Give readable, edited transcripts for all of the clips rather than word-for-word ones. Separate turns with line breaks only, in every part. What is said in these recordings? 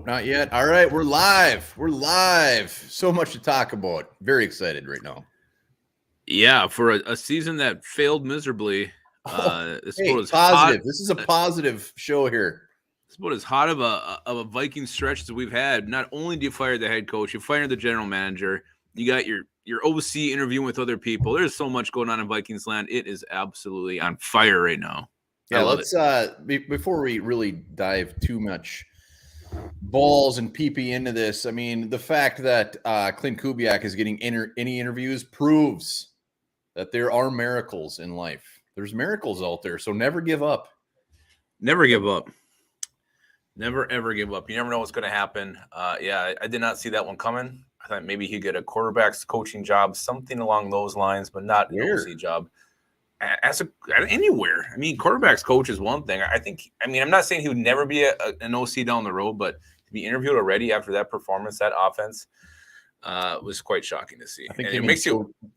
Not yet. All right, we're live. We're live. So much to talk about. Very excited right now.
Yeah, for a season that failed miserably. It's
Hey,
about as
positive.
hot.
This is a positive show here.
It's about as hot of a Viking stretch as we've had. Not only do you fire the head coach, you fire the general manager. You got your OC interviewing with other people. There's so much going on in Vikings land. It is absolutely on fire right now. I
Yeah,
love
let's before we really dive too much balls and pee into this. I mean, the fact that Clint Kubiak is getting any interviews proves that there are miracles in life. There's miracles out there, so never give up.
Never give up. Never ever give up. You never know what's going to happen. I did not see that one coming. I thought maybe he'd get a quarterback's coaching job, something along those lines, but not an
Where?
OC job. Anywhere. I mean, quarterbacks coach is one thing. I'm not saying he would never be an OC down the road, but to be interviewed already after that performance, that offense was quite shocking to see.
I think
And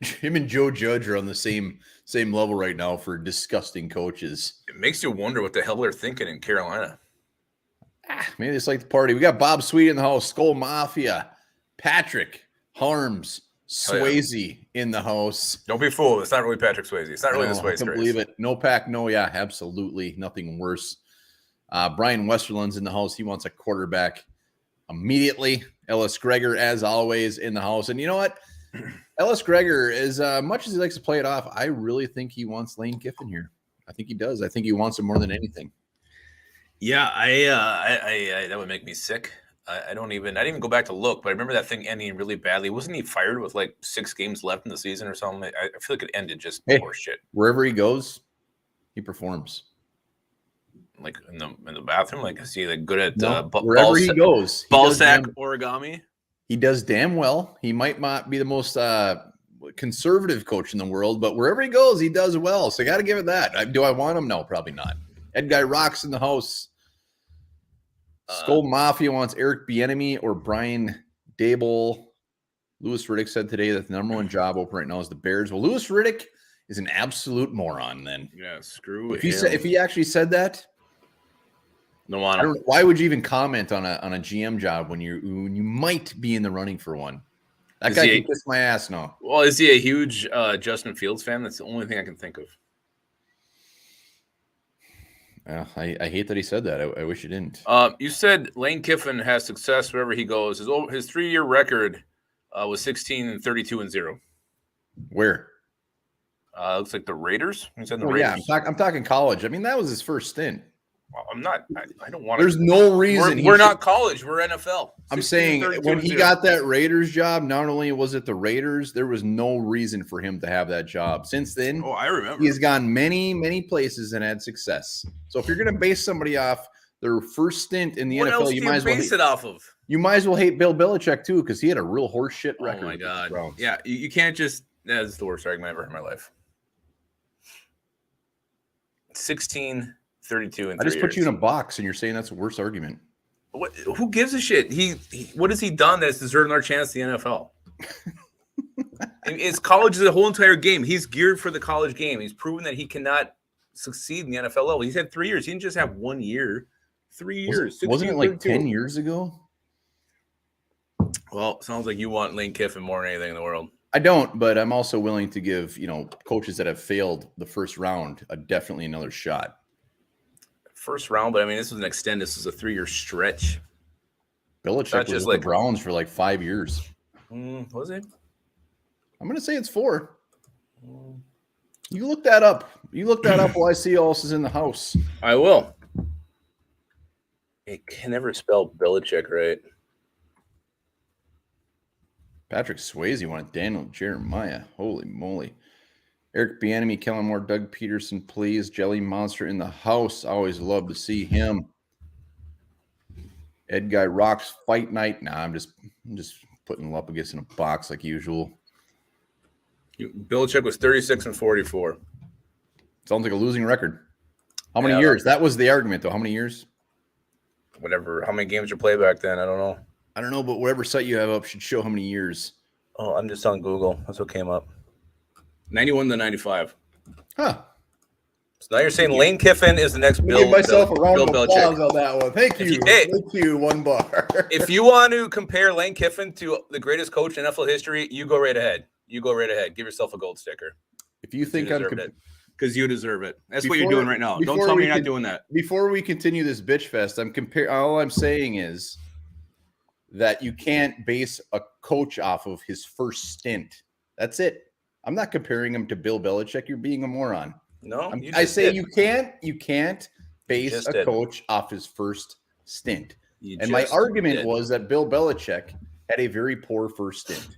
him and Joe Judge are on the same level right now for disgusting coaches.
it makes you wonder what the hell they're thinking in Carolina.
Maybe it's like the party. We got Bob Sweet in the house, Skull Mafia, Patrick Harms, Swayze in the house.
Don't be fooled. It's not really Patrick Swayze. It's not really the Swayze.
I can't believe it. No pack, no, yeah, absolutely nothing worse. Brian Westerlund's in the house. He wants a quarterback immediately. Ellis Gregor, as always, in the house. And you know what? Ellis Gregor, as much as he likes to play it off, I really think he wants Lane Kiffin here. I think he does. I think he wants him more than anything.
Yeah, I that would make me sick. I didn't even go back to look, but I remember that thing ending really badly. Wasn't he fired with like 6 games left in the season or something? I feel like it ended just horse shit.
Wherever he goes, he performs.
Like in the bathroom, like is he like good at
wherever he goes,
ball sack origami?
He does damn well. He might not be the most conservative coach in the world, but wherever he goes, he does well. So I got to give it that. Do I want him? No, probably not. Ed Guy rocks in the house. Skull Mafia wants Eric Bieniemy or Brian Dable. Louis Riddick said today that the number one job open right now is the Bears. Well, Louis Riddick is an absolute moron. Then,
yeah, screw
if he actually said that,
no,
why would you even comment on a GM job when you might be in the running for one? That guy can kiss my ass now.
Well, is he a huge Justin Fields fan? That's the only thing I can think of.
I hate that he said that. I wish he didn't.
You said Lane Kiffin has success wherever he goes. His 3-year record was 16-32-0.
Where?
Looks like the Raiders. He said the
Raiders. Yeah, I'm talking college. I mean, that was his first stint.
Well, I'm not. I don't want.
There's no reason.
We're not college. We're NFL.
I'm saying when he got that Raiders job, not only was it the Raiders, there was no reason for him to have that job. Since then,
I remember,
he has gone many places and had success. So if you're going to base somebody off their first stint in the
NFL,
else
you might as well base it off of.
You might as well hate Bill Belichick too, because he had a real horseshit record.
Oh my god! Yeah, you can't just. That's the worst argument I've ever heard in my life. 16-32
I just put you in a box, and you're saying that's the worst argument.
What? Who gives a shit? What has he done that's deserved our chance in the NFL? It's college is a whole entire game. He's geared for the college game. He's proven that he cannot succeed in the NFL level. He's had 3 years. He didn't just have 1 year. 3 years.
Wasn't it like 10 years ago?
Well, sounds like you want Lane Kiffin more than anything in the world.
I don't, but I'm also willing to give coaches that have failed the first round definitely another shot.
First round, but I mean, this was an extend. This was a 3-year stretch.
Belichick was with the Browns for like 5 years.
Was it?
I'm going to say it's 4. You look that up. While I see all this is in the house.
I will. I can never spell Belichick right.
Patrick Swayze wanted Daniel Jeremiah. Holy moly. Eric Bieniemy, Kellen Moore, Doug Peterson, please. Jelly Monster in the house. Always love to see him. Ed Guy rocks fight night. Nah, I'm just putting him up against in a box like usual.
Belichick was 36-44.
Sounds like a losing record. How many years? That was the argument, though. How many years?
Whatever. How many games you play back then? I don't know.
I don't know, but whatever site you have up should show how many years.
Oh, I'm just on Google. That's what came up. 91-95.
Huh.
So now you're saying Lane Kiffin is the next Bill.
Give myself a round of
Belichick.
applause on that one. Thank you. Thank you. One bar.
If you want to compare Lane Kiffin to the greatest coach in NFL history, you go right ahead. You go right ahead. Give yourself a gold sticker.
If you think I'm
because you deserve it. That's what you're doing right now. Don't tell me you're not doing that.
Before we continue this bitch fest, all I'm saying is that you can't base a coach off of his first stint. That's it. I'm not comparing him to Bill Belichick. You're being a moron.
No,
I say you can't base a coach off his first stint. And my argument was that Bill Belichick had a very poor first stint.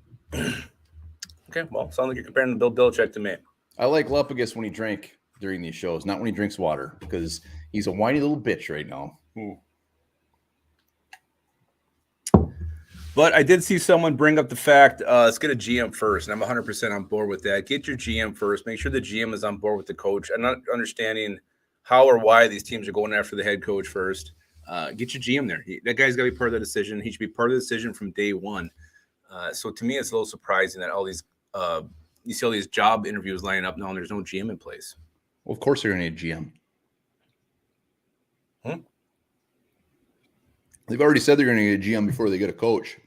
Okay, well, sounds like you're comparing Bill Belichick to me.
I like Lepagus when he drank during these shows, not when he drinks water, because he's a whiny little bitch right now.
But I did see someone bring up the fact, let's get a GM first, and I'm 100% on board with that. Get your GM first. Make sure the GM is on board with the coach. I'm not understanding how or why these teams are going after the head coach first. Get your GM there. That guy's got to be part of the decision. He should be part of the decision from day one. So to me, it's a little surprising that all these you see all these job interviews lining up now, and there's no GM in place.
Well, of course they're going to need a GM. They've already said they're going to get a GM before they get a coach.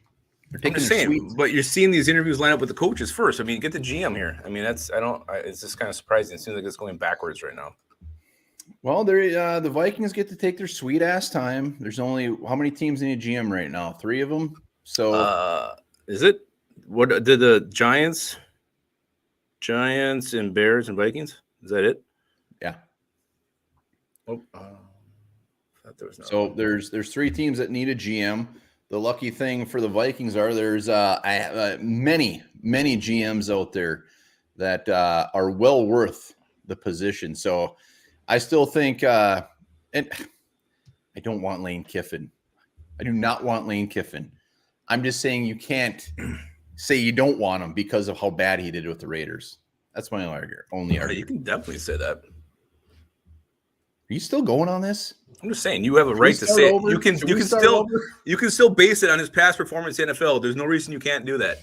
I'm just saying, but you're seeing these interviews line up with the coaches first. I mean, get the GM here. I mean, it's just kind of surprising. It seems like it's going backwards right now.
Well, the Vikings get to take their sweet ass time. There's only how many teams need a GM right now? 3 of them. So
is it? What did the Giants and Bears and Vikings? Is that it?
Yeah.
Oh,
so there's 3 teams that need a GM. The lucky thing for the Vikings there's many GMs out there that are well worth the position. So I still think, and I don't want Lane Kiffin. I do not want Lane Kiffin. I'm just saying you can't say you don't want him because of how bad he did with the Raiders. That's my only argument.
You can definitely say that.
Are you still going on this?
I'm just saying you have a right to say it. You can still base it on his past performance in the NFL. There's no reason you can't do that.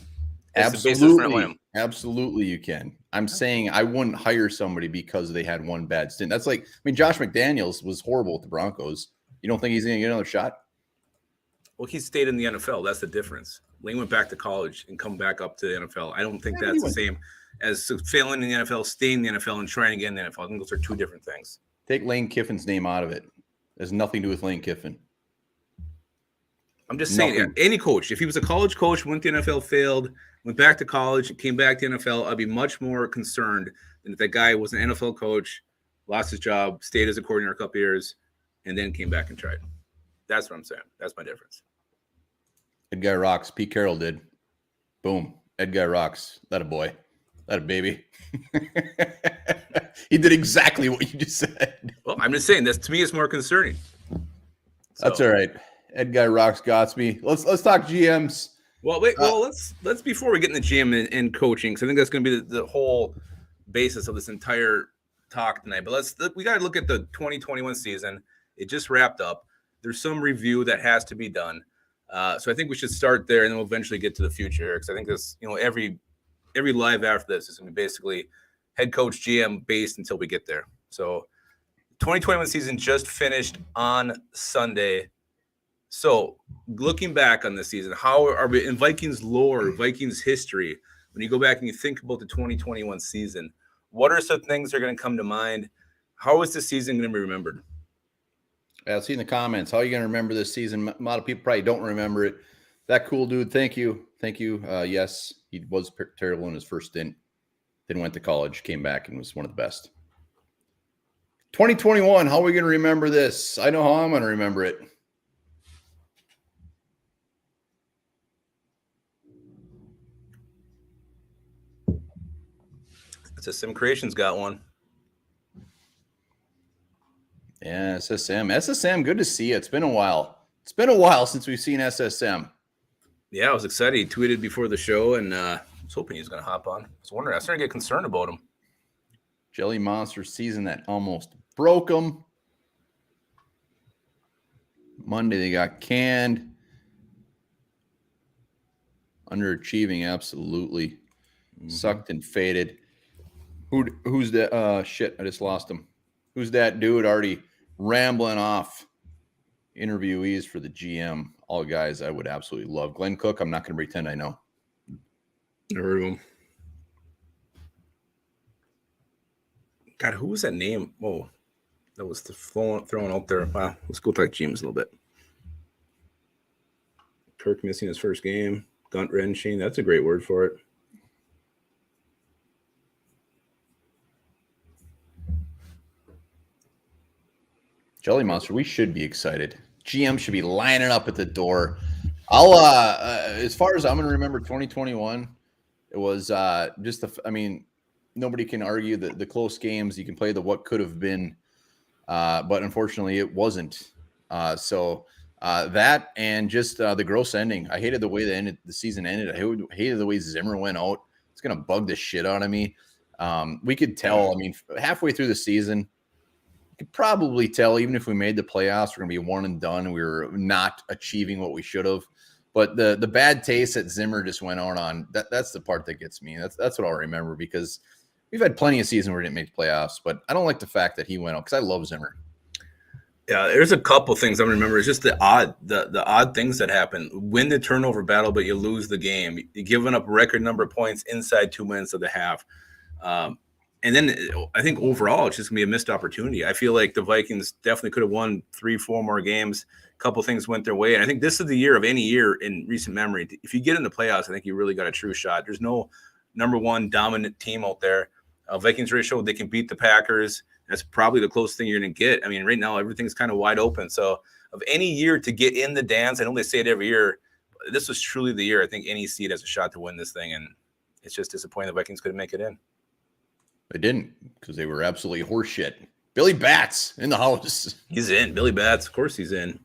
Absolutely you can. I'm saying I wouldn't hire somebody because they had one bad stint. That's like, I mean, Josh McDaniels was horrible with the Broncos. You don't think he's going to get another shot?
Well, he stayed in the NFL. That's the difference. Lane went back to college and come back up to the NFL. I don't think that's the same as failing in the NFL, staying in the NFL, and trying to get in the NFL. I think those are 2 different things.
Take Lane Kiffin's name out of it. There's nothing to do with Lane Kiffin.
I'm just saying, any coach, if he was a college coach, went to the NFL, failed, went back to college, came back to the NFL, I'd be much more concerned than if that guy was an NFL coach, lost his job, stayed as a coordinator a couple years, and then came back and tried. That's what I'm saying. That's my difference.
Ed Guy rocks. Pete Carroll did. Boom. Ed Guy rocks. That a boy. That a baby. He did exactly what you just said.
Well, I'm just saying, to me, it's more concerning.
That's all right. Ed Guy rocks Gotsby. Let's talk GMs.
Well, wait. Let's before we get into GM and coaching, because I think that's going to be the whole basis of this entire talk tonight. But we got to look at the 2021 season. It just wrapped up. There's some review that has to be done. So I think we should start there, and then we'll eventually get to the future. Because I think this, every live after this is going to be basically head coach GM based until we get there. So 2021 season just finished on Sunday. So looking back on this season, how are we in Vikings lore, Vikings history? When you go back and you think about the 2021 season, what are some things that are going to come to mind? How is this season going to be remembered?
I'll see in the comments. How are you going to remember this season? A lot of people probably don't remember it. That cool dude. Thank you. Yes, he was terrible in his first stint. Then went to college, came back, and was one of the best. 2021. How are we going to remember this? I know how I'm going to remember it.
SSM Creations got one.
Yeah, SSM, good to see you. It's been a while. It's been a while since we've seen SSM.
Yeah, I was excited. He tweeted before the show, and I was hoping he was going to hop on. I started to get concerned about him.
Jelly Monster season that almost broke him. Monday they got canned. Underachieving, absolutely. Sucked and faded. Who's the shit? I just lost him. Who's that dude already rambling off interviewees for the GM? All guys I would absolutely love. Glenn Cook, I'm not going to pretend I know.
Never heard of him. God, who was that name? Oh, that was thrown out there. Wow, let's go talk GMs a little bit. Kirk missing his first game. Gut wrenching. That's a great word for it.
Jelly Monster, we should be excited. GM should be lining up at the door. I'll as far as I'm going to remember 2021, it was just nobody can argue the close games. You can play the what could have been, but unfortunately it wasn't. So that and just the gross ending. I hated the way the season ended. I hated the way Zimmer went out. It's going to bug the shit out of me. We could tell, halfway through the season, could probably tell, even if we made the playoffs, we're going to be one and done. We were not achieving what we should have. But the bad taste that Zimmer just went out on, that's the part that gets me. That's what I'll remember, because we've had plenty of seasons where we didn't make the playoffs. But I don't like the fact that he went out, because I love Zimmer.
Yeah, there's a couple things I remember. It's just the odd things that happen. Win the turnover battle, but you lose the game. You're giving up record number of points inside 2 minutes of the half. And then I think overall, it's just going to be a missed opportunity. I feel like the Vikings definitely could have won 3-4 more games. A couple things went their way. And I think this is the year of any year in recent memory. If you get in the playoffs, I think you really got a true shot. There's no number one dominant team out there. Vikings really showed they can beat the Packers. That's probably the closest thing you're going to get. Right now, everything's kind of wide open. So of any year to get in the dance, I know they say it every year, this was truly the year. I think any seed has a shot to win this thing. And it's just disappointing the Vikings couldn't make it in.
They didn't, because they were absolutely horseshit. Billy Bats in the house.
He's in. Billy Bats, of course he's in.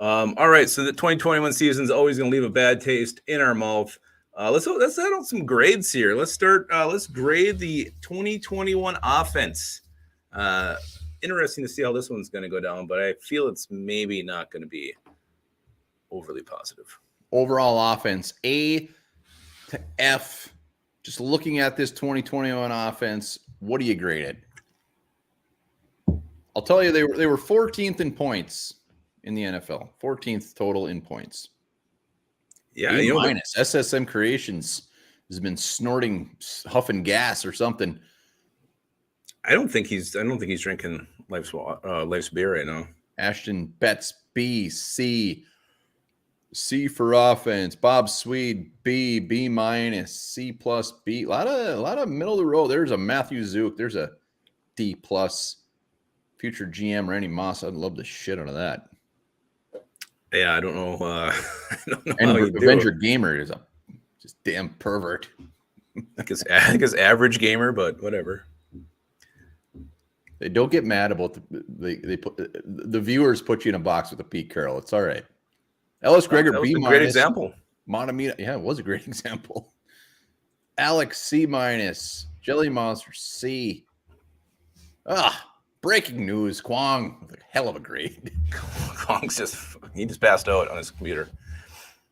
All right, so the 2021 season is always going to leave a bad taste in our mouth. Let's add on some grades here. Let's start. Let's grade the 2021 offense. Interesting to see how this one's going to go down, but I feel it's maybe not going to be overly positive.
Overall offense, A to F. Just looking at this 2021 offense, what do you grade it? I'll tell you, they were 14th in points in the NFL. 14th total in points.
Yeah,
A minus. SSM Creations has been huffing gas or something.
I don't think he's drinking life's beer right now.
Ashton Betts, B, C. C for offense. Bob Swede, B, B minus, C plus, B. A lot of middle of the road. There's a Matthew Zook. There's a D plus. Future GM Randy Moss. I'd love the shit out of that.
Yeah, I don't know. I don't know.
And Avenger Gamer is a just damn pervert.
I think it's average gamer, but whatever.
They don't get mad about the viewers put you in a box with a Pete Carroll. It's all right. Ellis Gregor, B minus.
Great example.
Montemita, yeah, it was a great example. Alex, C minus. Jelly Monster, C. Breaking news. Kwong, with a hell of a grade.
Kwong's he just passed out on his computer.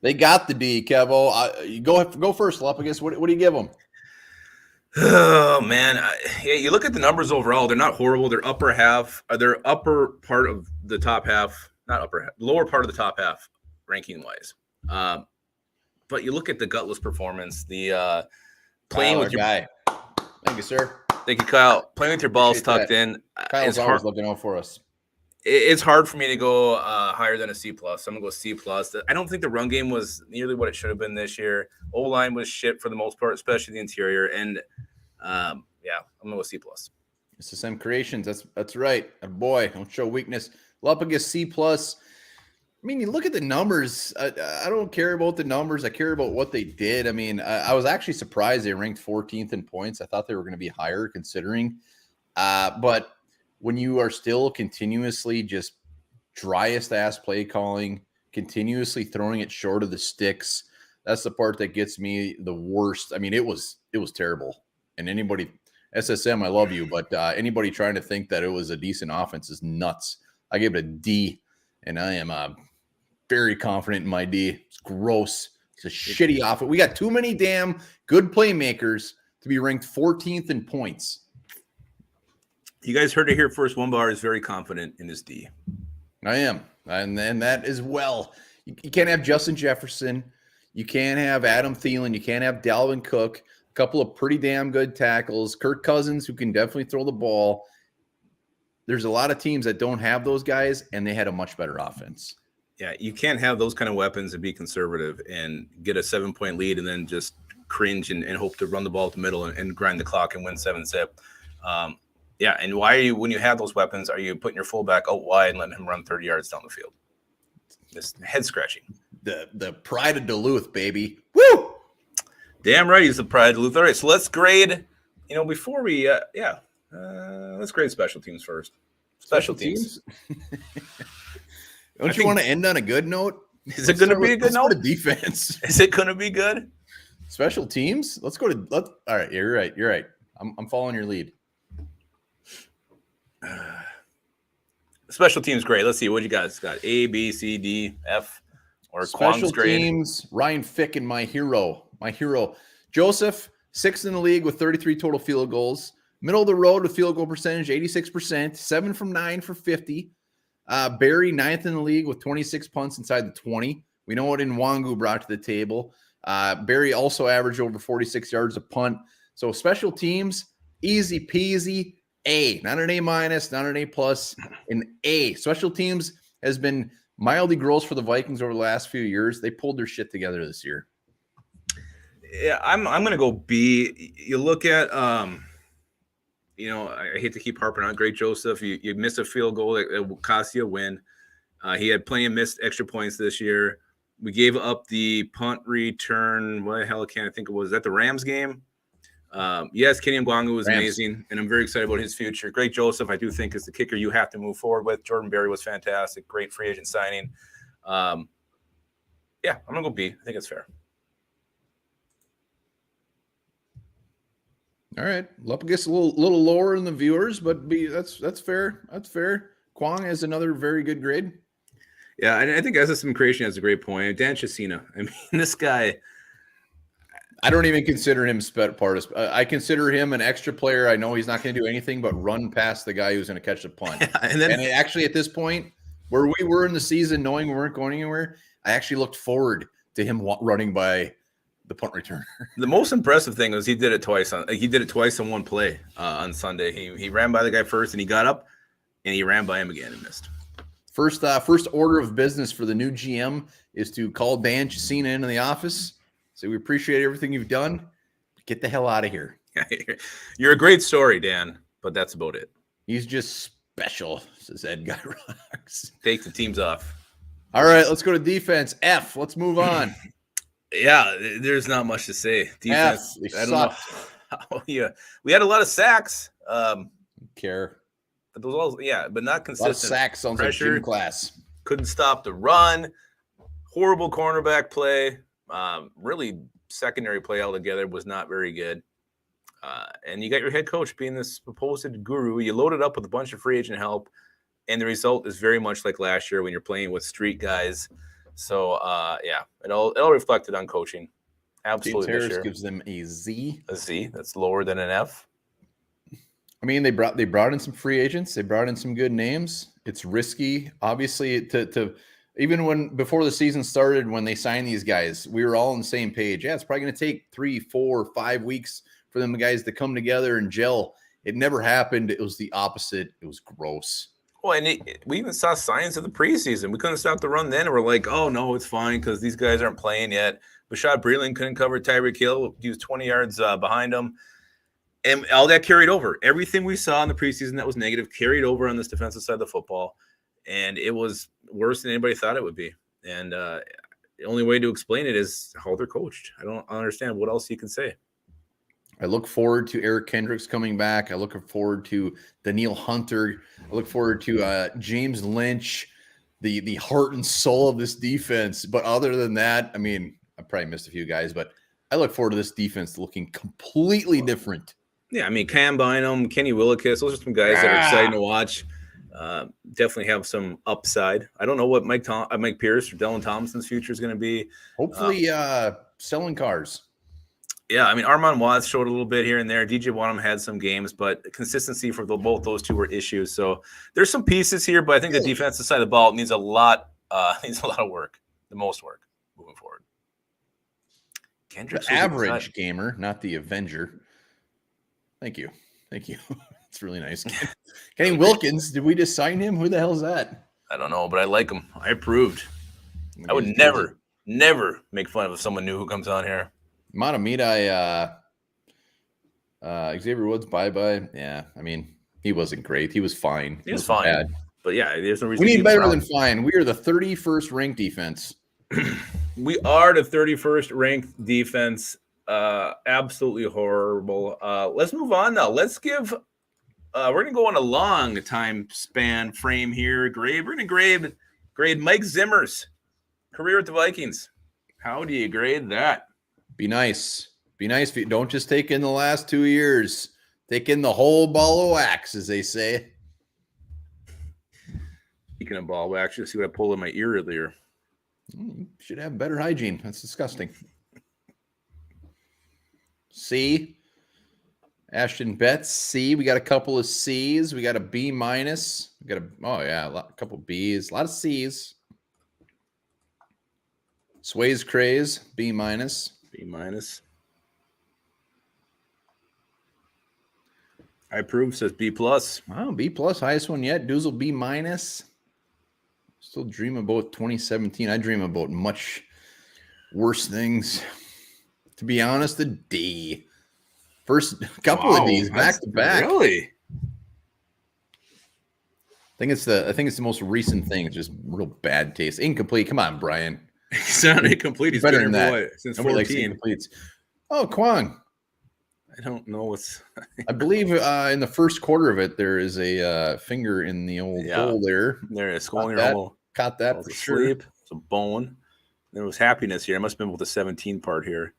They got the D, Kevo. You go first, Lupagus. What do you give them?
Oh man, you look at the numbers overall. They're not horrible. They're upper half. They're upper part of the top half, not upper half, lower part of the top half, ranking wise. But you look at the gutless performance, the playing with your
guy. Thank you, sir.
Thank you, Kyle. Playing with your balls tucked in.
Kyle's always looking out for us.
It's hard for me to go higher than a C plus. I'm gonna go C plus. I don't think the run game was nearly what it should have been this year. O-line was shit for the most part, especially the interior. And I'm gonna go C plus.
SSM Creations. That's right. Boy, don't show weakness. Lupagus C plus. You look at the numbers. I don't care about the numbers. I care about what they did. I was actually surprised they ranked 14th in points. I thought they were going to be higher considering. But when you are still continuously just driest ass play calling, continuously throwing it short of the sticks, that's the part that gets me the worst. It was terrible. And anybody, SSM, I love you, but anybody trying to think that it was a decent offense is nuts. I gave it a D, and I am very confident in my D. It's gross. It's a shitty offense. We got too many damn good playmakers to be ranked 14th in points.
You guys heard it here first. One Bar is very confident in his D.
I am. And that as well. You can't have Justin Jefferson. You can't have Adam Thielen. You can't have Dalvin Cook. A couple of pretty damn good tackles. Kirk Cousins, who can definitely throw the ball. There's a lot of teams that don't have those guys, and they had a much better offense.
Yeah, you can't have those kind of weapons and be conservative and get a 7-point lead and then just cringe and hope to run the ball at the middle and grind the clock and win 7-zip. Yeah, and why are you, when you have those weapons, are you putting your fullback out wide and letting him run 30 yards down the field? Just head scratching.
The pride of Duluth, baby. Woo!
Damn right, he's the pride of Duluth. All right, so let's grade. Before we, let's grade special teams first. Special teams.
Don't you want to end on a good note?
Is it going to be a good note?
Let's go to defense.
Is it going to be good?
Special teams. Let's go to. All right, you're right. You're right. I'm following your lead.
Special teams, great. Let's see what you guys got. A, B, C, D, F, or
Special
grade.
Teams. Ryan Ficken, my hero. Joseph, 6th in the league with 33 total field goals. Middle of the road with field goal percentage, 86%. 7 from 9 for 50. Barry, 9th in the league with 26 punts inside the 20. We know what Nwangu brought to the table. Barry also averaged over 46 yards a punt. So special teams, easy peasy. A, not an A minus, not an A plus, an A. Special teams has been mildly gross for the Vikings over the last few years. They pulled their shit together this year.
Yeah, I'm going to go B. You look at, I hate to keep harping on Great Joseph. You miss a field goal that will cost you a win. He had plenty of missed extra points this year. We gave up the punt return. What the hell can't I think it was? Is that the Rams game? Yes, Kenny Nwangu was amazing, and I'm very excited about his future. Great Joseph, I do think, is the kicker you have to move forward with. Jordan Berry was fantastic. Great free agent signing. I'm going to go B. I think it's fair.
All right. Lupkus a little lower in the viewers, but B, that's fair. That's fair. Kwong has another very good grade.
Yeah, and I think SSM Creation has a great point. Dan Chesina. I mean, this guy –
I don't even consider him part of. I consider him an extra player. I know he's not going to do anything but run past the guy who's going to catch the punt. Yeah, and actually, at this point, where we were in the season, knowing we weren't going anywhere, I actually looked forward to him running by the punt returner.
The most impressive thing was he did it twice on one play on Sunday. He ran by the guy first, and he got up, and he ran by him again and missed.
First order of business for the new GM is to call Dan Chesina into the office. So we appreciate everything you've done. Get the hell out of here.
You're a great story, Dan, but that's about it.
He's just special, says Ed Guy Rocks.
Take the teams off.
All right, let's go to defense. F, let's move on.
Yeah, there's not much to say. Defense,
F,
I don't know. Oh, yeah, we had a lot of sacks.
Care.
But those all, but not consistent.
A lot of sacks sounds like gym class.
Couldn't stop the run. Horrible cornerback play. Really secondary play altogether was not very good. And you got your head coach being this supposed guru. You loaded up with a bunch of free agent help, and the result is very much like last year when you're playing with street guys. So, it all reflected on coaching. Absolutely.
Harris gives them a Z.
A Z. That's lower than an F.
I mean, they brought in some free agents. They brought in some good names. It's risky, obviously, to even before the season started, when they signed these guys, we were all on the same page. Yeah, it's probably going to take 3, 4, 5 weeks for them guys to come together and gel. It never happened. It was the opposite. It was gross.
Well, and we even saw signs of the preseason. We couldn't stop the run then, and we're like, oh, no, it's fine because these guys aren't playing yet. Bashad Breeland couldn't cover Tyreek Hill. He was 20 yards behind him. And all that carried over. Everything we saw in the preseason that was negative carried over on this defensive side of the football. And it was worse than anybody thought it would be. And the only way to explain it is how they're coached. I don't understand what else you can say.
I look forward to Eric Kendricks coming back. I look forward to Daniil Hunter. I look forward to James Lynch, the heart and soul of this defense. But other than that, I mean, I probably missed a few guys, but I look forward to this defense looking completely different.
Yeah, I mean, Cam Bynum, Kenny Willekes, those are some guys that are exciting to watch. Definitely have some upside. I don't know what Mike Pierce or Dylan Thompson's future is going to be.
Hopefully selling cars.
Yeah, I mean, Armand Watts showed a little bit here and there. DJ Wadham had some games, but consistency for both those two were issues. So there's some pieces here, but I think the defensive side of the ball needs a lot of work, the most work moving forward. Kendrick's
the average gamer, not the Avenger. Thank you. It's really nice. Kenny Wilkins, did we just sign him? Who the hell is that?
I don't know, but I like him. I approved. I would never make fun of someone new who comes on here.
Matamita, Xavier Woods, bye. Yeah, I mean, he wasn't great. He was fine.
He was fine. Bad. But yeah, there's no reason.
We need better than fine. We are the 31st ranked defense.
We are the 31st ranked defense. Absolutely horrible. Let's move on now. Let's give. We're gonna go on a long time span frame here. We're gonna grade Mike Zimmer's career with the Vikings. How do you grade that?
Be nice. Don't just take in the last 2 years. Take in the whole ball of wax, as they say.
Speaking of ball wax, you see what I pulled in my ear earlier.
You should have better hygiene. That's disgusting. C. Ashton Betts, C. We got a couple of C's. We got a B minus. We got a couple of B's. A lot of C's. Sway's Craze, B minus.
B minus. I approve, says B plus.
Wow, B plus, highest one yet. Doozle, B minus. Still dream about 2017. I dream about much worse things. To be honest, a D. First couple of D's back to back.
Really?
I think it's the most recent thing. It's just real bad taste. Incomplete. Come on, Brian.
He's not incomplete. He's
better
been
than
here
that.
Since
Nobody
14.
Likes oh, Kwong.
I don't know what's.
I believe in the first quarter of it, there is a finger in the old hole there.
There is.
Caught that for sure.
Sleep. It's a bone. There was happiness here. It must have been with the 17 part here.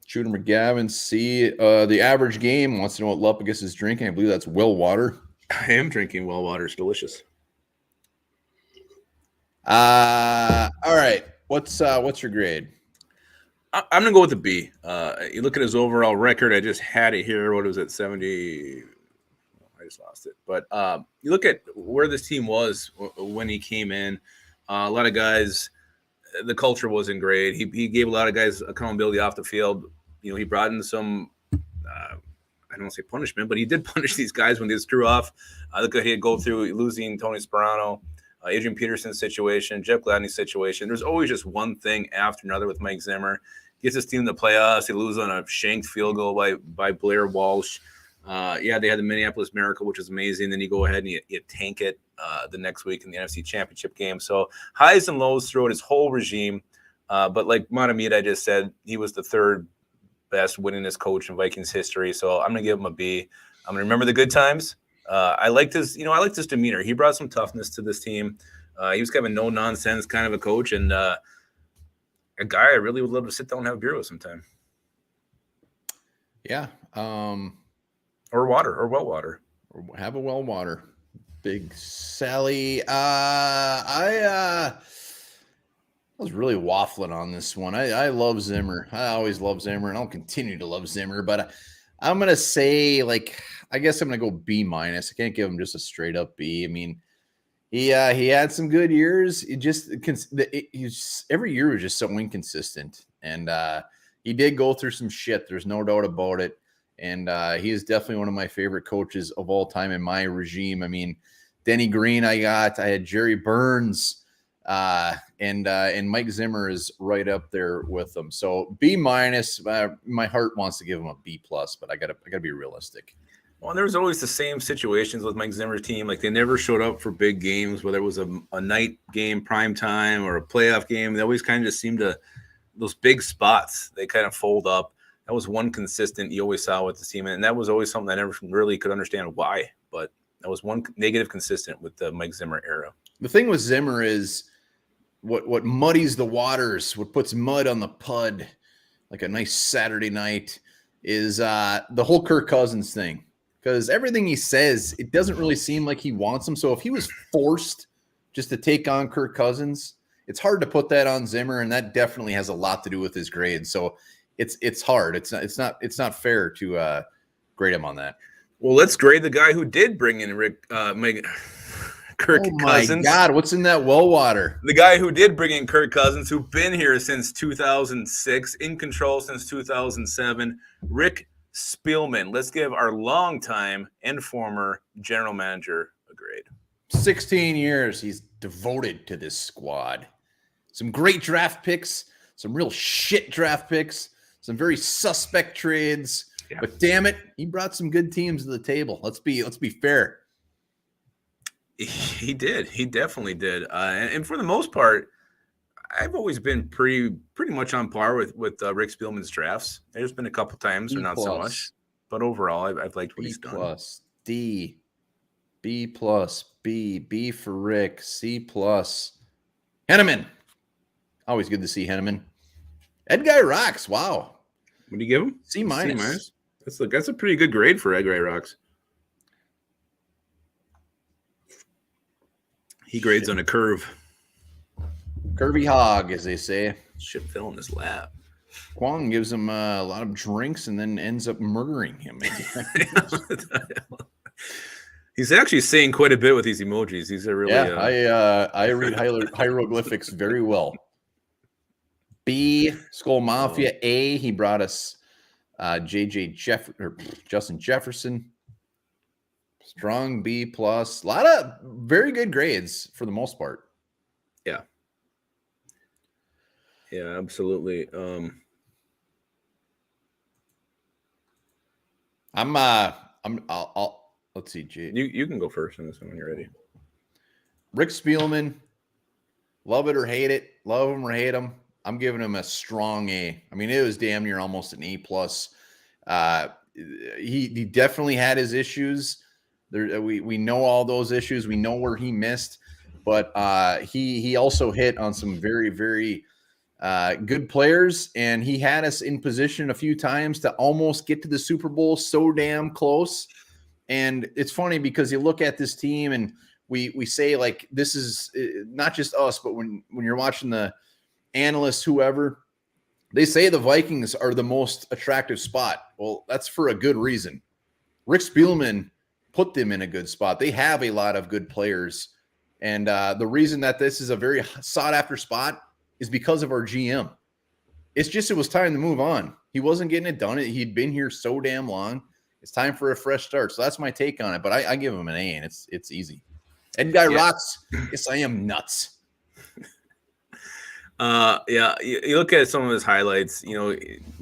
Shooter McGavin, C. The average game wants to know what Luppagus is drinking. I believe that's well water.
I am drinking well water. It's delicious.
All right. What's your grade?
I'm gonna go with the B. You look at his overall record. I just had it here. What was it? 70. I just lost it. But you look at where this team was when he came in. A lot of guys, the culture wasn't great. He gave a lot of guys accountability off the field. You know, he brought in some. I don't want to say punishment, but he did punish these guys when they screw off. Look at he had go through losing Tony Sperano. Adrian Peterson's situation, Jeff Gladney's situation. There's always just one thing after another with Mike Zimmer. Gets his team to the playoffs. They lose on a shanked field goal by Blair Walsh. They had the Minneapolis Miracle, which is amazing. Then you go ahead and you tank it the next week in the NFC Championship game. So highs and lows throughout his whole regime. But like Matamita, I just said, he was the third best winningest coach in Vikings history. So I'm going to give him a B. I'm going to remember the good times. I liked his demeanor. He brought some toughness to this team. He was kind of a no-nonsense kind of a coach, and a guy I really would love to sit down and have a beer with sometime.
Yeah.
Or water, or well water.
Or have a well water. Big Sally. I was really waffling on this one. I love Zimmer. I always love Zimmer, and I'll continue to love Zimmer, but I'm going to say, I guess I'm going to go B minus. I can't give him just a straight up B. I mean, he had some good years. Every year was just so inconsistent. And he did go through some shit. There's no doubt about it. And he is definitely one of my favorite coaches of all time in my regime. I mean, Denny Green I had Jerry Burns, and Mike Zimmer is right up there with them. So B minus. My heart wants to give him a B plus, but I gotta be realistic.
Well, there was always the same situations with Mike Zimmer's team. Like, they never showed up for big games, whether it was a night game, prime time, or a playoff game. They always kind of just seemed to, those big spots, they kind of fold up. That was one consistent you always saw with the team, and that was always something I never really could understand why. But that was one negative consistent with the Mike Zimmer era.
The thing with Zimmer is what muddies the waters, what puts mud on the pud, like a nice Saturday night, is the whole Kirk Cousins thing. Because everything he says, it doesn't really seem like he wants him. So if he was forced just to take on Kirk Cousins, it's hard to put that on Zimmer, and that definitely has a lot to do with his grade. So it's hard. It's not fair to grade him on that.
Well, let's grade the guy who did bring in Kirk
Oh my
Cousins.
God, what's in that well water?
The guy who did bring in Kirk Cousins, who's been here since 2006, in control since 2007, Rick Spielman. Let's give our longtime and former general manager a grade.
16 years he's devoted to this squad. Some great draft picks, some real shit draft picks, some very suspect trades. Yeah. But damn it, he brought some good teams to the table. Let's be fair.
He did. He definitely did. And for the most part, I've always been pretty much on par with Rick Spielman's drafts. There's been a couple times or not so much, but overall, I've liked what he's done.
B+, D, B+, B for Rick, C+. Henneman. Always good to see Henneman. Ed Guy rocks. Wow.
What do you give him?
C-.
That's a pretty good grade for Ed Guy rocks. He grades on a curve.
Curvy hog, as they say.
Shit fell in his lap.
Kwong gives him a lot of drinks and then ends up murdering him.
He's actually saying quite a bit with these emojis. These are really.
I read hieroglyphics very well. B, Skull Mafia. A, he brought us Justin Jefferson. Strong B+. A lot of very good grades for the most part.
Yeah. Yeah, absolutely.
I'll let's see, Jay.
You can go first on this one when you're ready.
Rick Spielman, love it or hate it, love him or hate him. I'm giving him a strong A. I mean, it was damn near almost an A+. He definitely had his issues. We know all those issues. We know where he missed, but he also hit on some very, very good players, and he had us in position a few times to almost get to the Super Bowl, so damn close. And it's funny because you look at this team and we say, like, this is not just us, but when you're watching the analysts, whoever, they say the Vikings are the most attractive spot. Well, that's for a good reason. Rick Spielman put them in a good spot. They have a lot of good players. And the reason that this is a very sought-after spot is because of our GM. It's just it was time to move on. He wasn't getting it done. He'd been here so damn long. It's time for a fresh start. So that's my take on it. But I give him an A, and it's easy. Ed Guy rocks. Yes, I am nuts.
Yeah, you look at some of his highlights.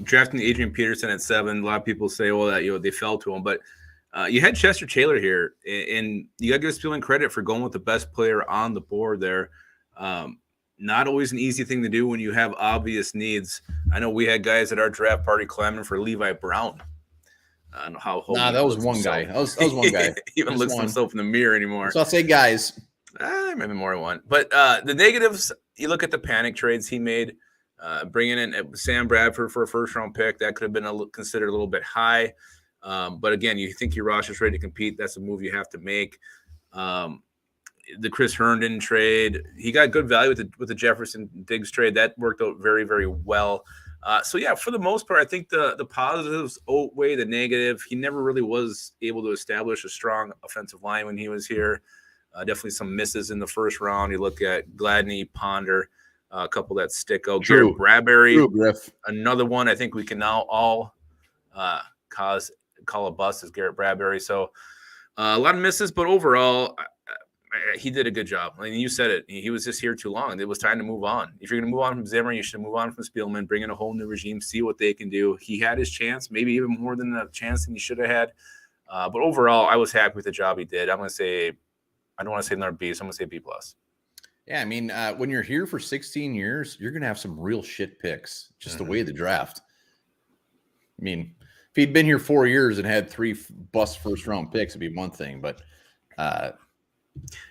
Drafting Adrian Peterson at 7. A lot of people say, well, that they fell to him, but you had Chester Taylor here, and you got to give Spielman credit for going with the best player on the board there. Not always an easy thing to do when you have obvious needs. I know we had guys at our draft party clamoring for Levi Brown. I don't know how.
That was one guy. That was one guy.
He even looks at himself in the mirror anymore.
So I'll say guys.
Maybe more than one. But the negatives, you look at the panic trades he made, bringing in Sam Bradford for a first-round pick. That could have been considered a little bit high. But again, you think your roster's ready to compete. That's a move you have to make. The Chris Herndon trade, he got good value with the Jefferson Diggs trade. That worked out very, very well. So yeah, for the most part, I think the positives outweigh the negative. He never really was able to establish a strong offensive line when he was here. Definitely some misses in the first round. You look at Gladney, Ponder, a couple that stick out.
True.
Garrett Bradbury,
Griff.
Another one I think we can now all call a bust is Garrett Bradbury. So a lot of misses, but overall, he did a good job. I mean, you said it. He was just here too long. It was time to move on. If you're going to move on from Zimmer, you should move on from Spielman, bring in a whole new regime, see what they can do. He had his chance, maybe even more than a chance than he should have had. But overall, I was happy with the job he did. I'm going to say, I don't want to say another B, so I'm going to say B+.
Yeah, I mean, when you're here for 16 years, you're going to have some real shit picks, just the way of the draft. I mean, if he'd been here 4 years and had 3 bust first-round picks, it'd be one thing. But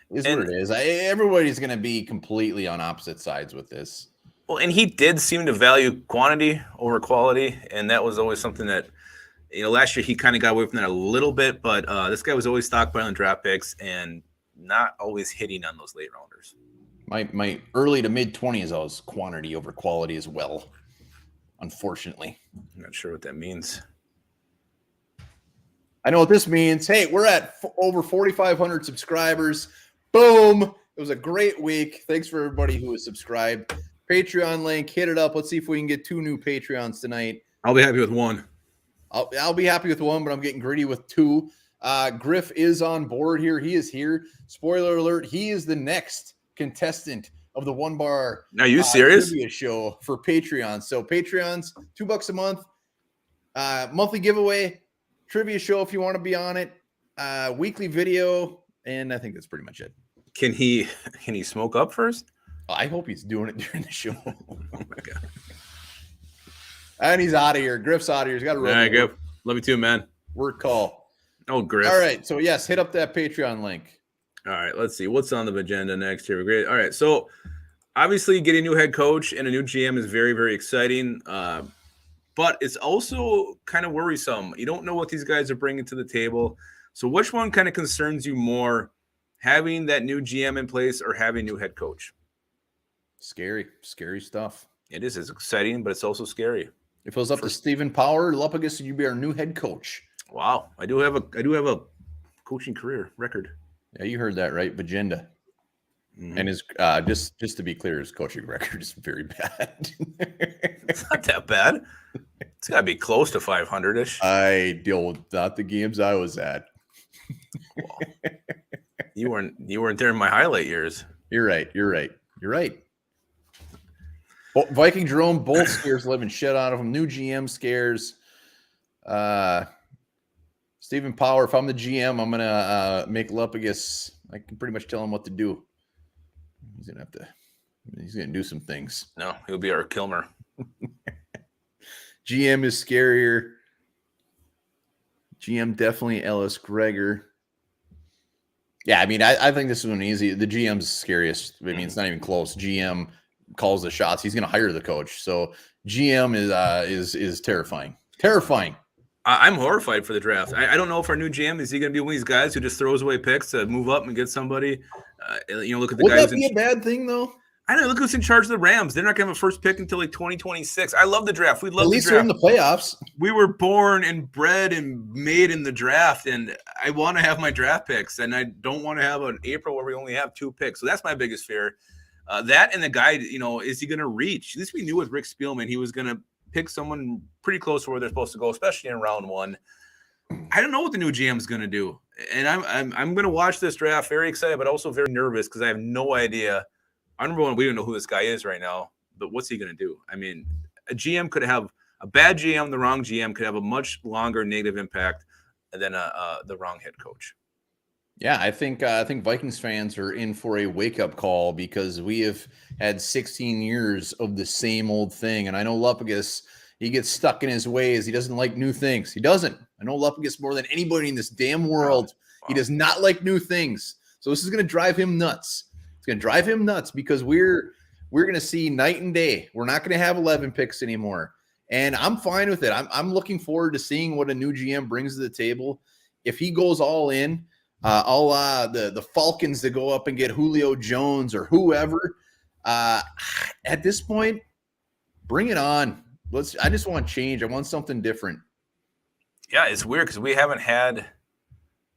what it is. Everybody's going to be completely on opposite sides with this.
Well, and he did seem to value quantity over quality, and that was always something that, last year he kind of got away from that a little bit, but this guy was always stockpiling draft picks and not always hitting on those late rounders.
My early to mid 20s, I was quantity over quality as well. unfortunately.
I'm not sure what that means.
I know what this means. Hey, we're at over 4,500 subscribers. Boom. It was a great week. Thanks for everybody who was subscribed. Patreon link, hit it up. Let's see if we can get 2 new Patreons tonight.
I'll be happy with 1.
I'll be happy with 1, but I'm getting greedy with 2. Griff is on board here. He is here. Spoiler alert, he is the next contestant of the One Bar
Are you serious?
Trivia show for Patreon. So Patreons, $2 a month, monthly giveaway, trivia show if you want to be on it, weekly video, and I think that's pretty much it.
Can he smoke up first?
I hope he's doing it during the show.
Oh my god!
And he's out of here. Griff's out of here. He's got to run.
All right, Griff. Love you too, man.
Work call.
Oh, Griff.
All right. So yes, hit up that Patreon link.
All right. Let's see what's on the agenda next here. Great. All right. So obviously, getting a new head coach and a new GM is very, very exciting. But it's also kind of worrisome. You don't know what these guys are bringing to the table. So which one kind of concerns you more, having that new GM in place or having a new head coach?
Scary stuff.
It is. It's exciting, but it's also scary.
If it was up to Stephen Power, Lupagus, you'd be our new head coach.
Wow. I do have a coaching career record.
Yeah, you heard that right, Vagenda. Mm-hmm. And his just to be clear, his coaching record is very bad.
It's not that bad. It's got to be close to 500-ish.
I don't. Not the games I was at.
Well, you weren't there in my highlight years.
You're right. Viking Jerome, both scares the living shit out of him. New GM scares. Stephen Power, if I'm the GM, I'm gonna make Lupagus. I can pretty much tell him what to do. He's gonna do some things.
No, he'll be our Kilmer.
GM is scarier. GM definitely Ellis Gregor. Yeah, I mean, I think this is one easy. The GM's scariest. I mean, it's not even close. GM calls the shots. He's going to hire the coach. So GM is terrifying. Terrifying.
I'm horrified for the draft. I don't know if our new GM is he going to be one of these guys who just throws away picks to move up and get somebody. Look at the guys.
Would that be a bad thing though?
I don't know. Look who's in charge of the Rams. They're not going to have a first pick until like 2026. I love the draft. We love
At
the
least
draft.
they're in the playoffs.
We were born and bred and made in the draft, and I want to have my draft picks, and I don't want to have an April where we only have 2 picks. So that's my biggest fear. That and the guy, is he going to reach? At least we knew with Rick Spielman he was going to pick someone pretty close to where they're supposed to go, especially in round 1. I don't know what the new GM is going to do, and I'm going to watch this draft very excited, but also very nervous because I have no idea. Number one, we don't know who this guy is right now, but what's he going to do? I mean, a GM could have a bad GM, the wrong GM could have a much longer negative impact than the wrong head coach.
Yeah, I think Vikings fans are in for a wake-up call because we have had 16 years of the same old thing. And I know Lupagus, he gets stuck in his ways. He doesn't like new things. He doesn't. I know Lupagus more than anybody in this damn world. Wow. He does not like new things. So this is going to drive him nuts. It's going to drive him nuts because we're going to see night and day. We're not going to have 11 picks anymore. And I'm fine with it. I'm looking forward to seeing what a new GM brings to the table. If he goes all in, the Falcons to go up and get Julio Jones or whoever, at this point, bring it on. I just want change. I want something different.
Yeah, it's weird because we haven't had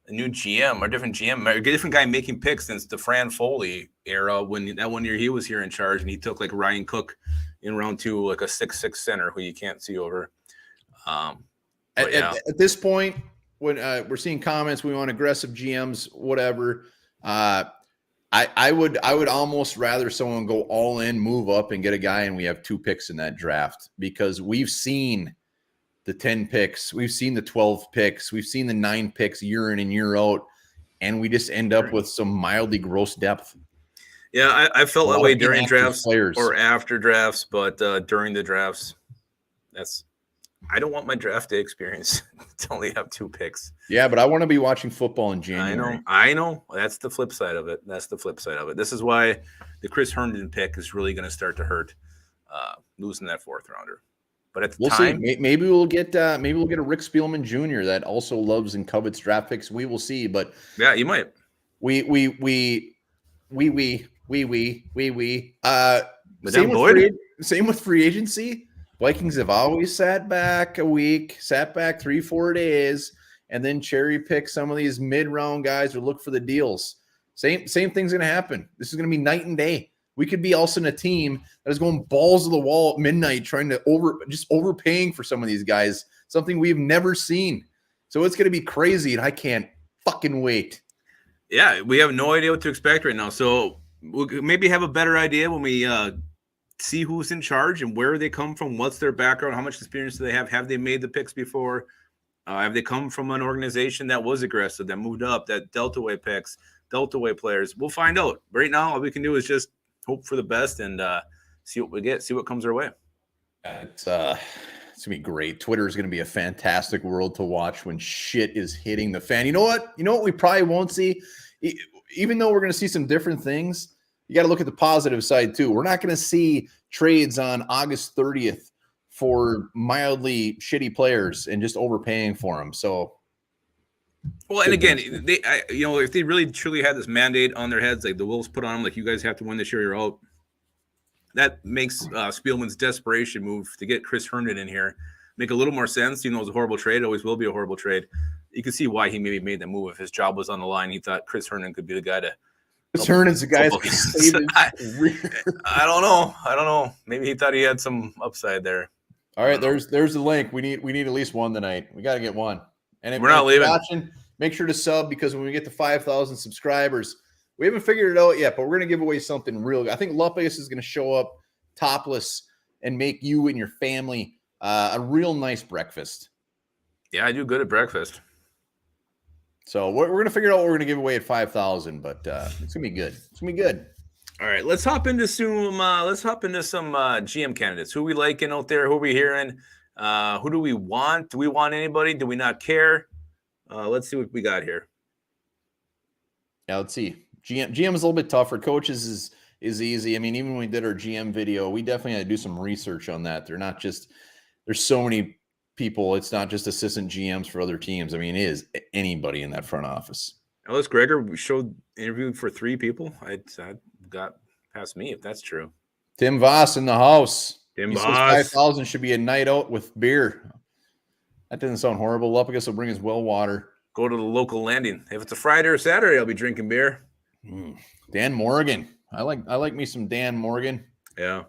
a new GM or different GM, or a different guy making picks since the Fran Foley era when that one year he was here in charge and he took like Ryan Cook in round 2, like a 6'6" center who you can't see over.
At this point, when we're seeing comments, we want aggressive GMs, whatever. I would almost rather someone go all in, move up, and get a guy, and we have 2 picks in that draft because we've seen the 10 picks, we've seen the 12 picks, we've seen the 9 picks year in and year out, and we just end up with some mildly gross depth.
Yeah, I felt that way during drafts or after drafts, but during the drafts, I don't want my draft day experience to only have 2 picks.
Yeah, but I want to be watching football in January.
I know. That's the flip side of it. This is why the Chris Herndon pick is really going to start to hurt, losing that 4th rounder. But at the time,
see. Maybe we'll get a Rick Spielman Jr. that also loves and covets draft picks. We will see. But
yeah, you might.
We.
Same
with free agency. Vikings have always sat back a week, sat back 3-4 days, and then cherry pick some of these mid-round guys or look for the deals. Same thing's going to happen. This is going to be night and day. We could be also in a team that is going balls to the wall at midnight trying to overpaying for some of these guys, something we've never seen. So it's going to be crazy, and I can't fucking wait.
Yeah, we have no idea what to expect right now. So we'll maybe have a better idea when we see who's in charge and where they come from, what's their background, how much experience do they have they made the picks before, have they come from an organization that was aggressive, that moved up, that Delta Way picks, Delta Way players. We'll find out. Right now, all we can do is just hope for the best and see what we get, see what comes our way.
It's gonna be great. Twitter is gonna be a fantastic world to watch when shit is hitting the fan. You know what we probably won't see, even though we're gonna see some different things. You got to look at the positive side too. We're not going to see trades on August 30th for mildly shitty players and just overpaying for them. So,
well, and again, if they really truly had this mandate on their heads, like the Wolves put on them, like you guys have to win this year, you're out. That makes Spielman's desperation move to get Chris Herndon in here make a little more sense. Even though it was a horrible trade, it always will be a horrible trade. You can see why he maybe made that move. If his job was on the line, he thought Chris Herndon could be the guy to.
Chris Herndon's the guy.
I don't know. Maybe he thought he had some upside there.
All right, there's the link. We need at least one tonight. We got to get one. And if
we're not leaving,
watching, make sure to sub, because when we get to 5,000 subscribers, we haven't figured it out yet, but we're going to give away something real. I think Lupus is going to show up topless and make you and your family a real nice breakfast.
Yeah, I do good at breakfast.
So we're going to figure out what we're going to give away at 5,000, but it's going to be good. It's going to be good.
All right, let's hop into some GM candidates. Who we liking out there? Who are we hearing? Who do we want? Do we want anybody? Do we not care? Let's see what we got here.
Yeah, let's see. GM is a little bit tougher. Coaches is easy. I mean, even when we did our GM video, we definitely had to do some research on that. There's so many people. It's not just assistant GMs for other teams. I mean, it is anybody in that front office.
Ellis Gregor, we showed interviewing for 3 people. I got past me if that's true.
Tim Voss in the house.
Tim
Voss. 5,000 should be a night out with beer. That doesn't sound horrible. Lupus will bring his well water.
Go to the local landing. If it's a Friday or Saturday, I'll be drinking beer.
Dan Morgan. I like me some Dan Morgan.
Yeah.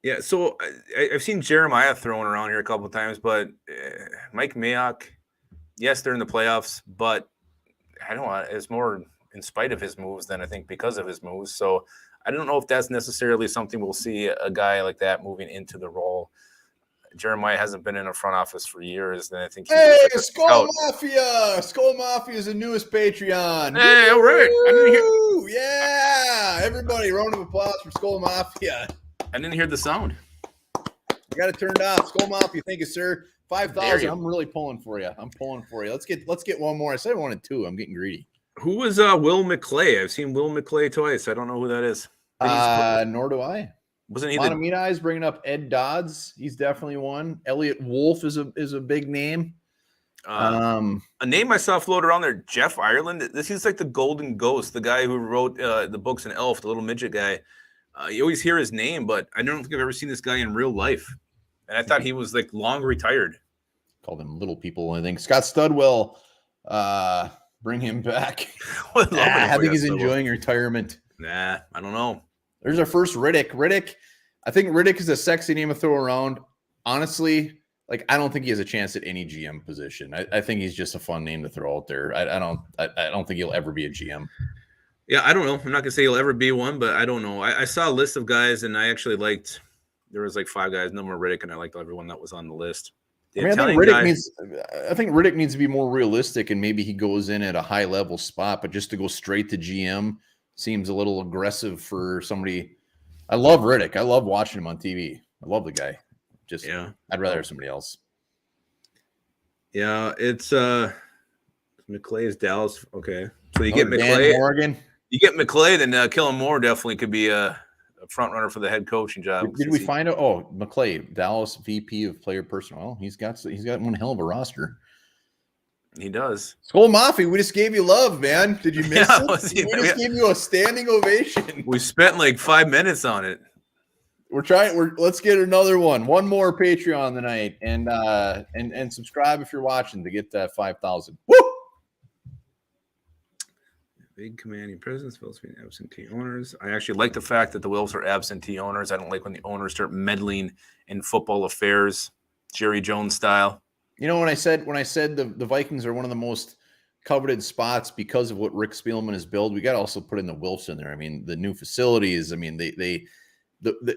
Yeah, so I've seen Jeremiah thrown around here a couple of times, but Mike Mayock, yes, they're in the playoffs, but I don't know. It's more in spite of his moves than I think because of his moves. So I don't know if that's necessarily something we'll see a guy like that moving into the role. Jeremiah hasn't been in a front office for years, and I think
Skull Mafia! Skull Mafia is the newest Patreon.
Hey, all right. I didn't hear.
Yeah, everybody, round of applause for Skull Mafia.
I didn't hear the sound.
I got it turned off. Skull Mafia, thank you, sir. 5,000. I'm really pulling for you. Let's get one more. I said I wanted 2. I'm getting greedy.
Who was Will McClay? I've seen Will McClay twice. I don't know who that is.
Nor do I.
Wasn't he?
Montemita is bringing up Ed Dodds. He's definitely one. Elliot Wolf is a big name.
A name I saw float around there, Jeff Ireland. This is like the Golden Ghost, the guy who wrote the books in Elf, the little midget guy. You always hear his name, but I don't think I've ever seen this guy in real life. And I thought he was like long retired.
Called him Little People, I think. Scott Studwell, bring him back. I think he's enjoying retirement.
Nah, I don't know.
There's our first Riddick. I think Riddick is a sexy name to throw around. Honestly, like I don't think he has a chance at any GM position. I think he's just a fun name to throw out there. I don't think he'll ever be a GM.
Yeah, I don't know. I'm not gonna say he'll ever be one, but I don't know. I saw a list of guys, and I actually liked. There was like 5 guys. No more Riddick, and I liked everyone that was on the list.
I think Riddick needs to be more realistic, and maybe he goes in at a high level spot. But just to go straight to GM seems a little aggressive for somebody. I love Riddick. I love watching him on TV. I love the guy. I'd rather have somebody else.
Yeah, it's McClay's Dallas. Okay, so you get McClay.
Morgan.
You get McClay, then Kellen Moore definitely could be a front runner for the head coaching job.
Did we find out? Oh, McClay, Dallas VP of Player Personnel. He's got one hell of a roster.
He does.
Skull Mafia, we just gave you love, man. Did you miss it? We just gave you a standing ovation.
We spent like 5 minutes on it.
Let's get another one. One more Patreon tonight, and subscribe if you're watching to get that 5,000. Woo!
Big commanding presence, Wills being absentee owners. I actually like the fact that the Wills are absentee owners. I don't like when the owners start meddling in football affairs, Jerry Jones style.
You know, when I said the Vikings are one of the most coveted spots because of what Rick Spielman has built, we got to also put in the Wilfs in there. I mean, the new facilities. I mean,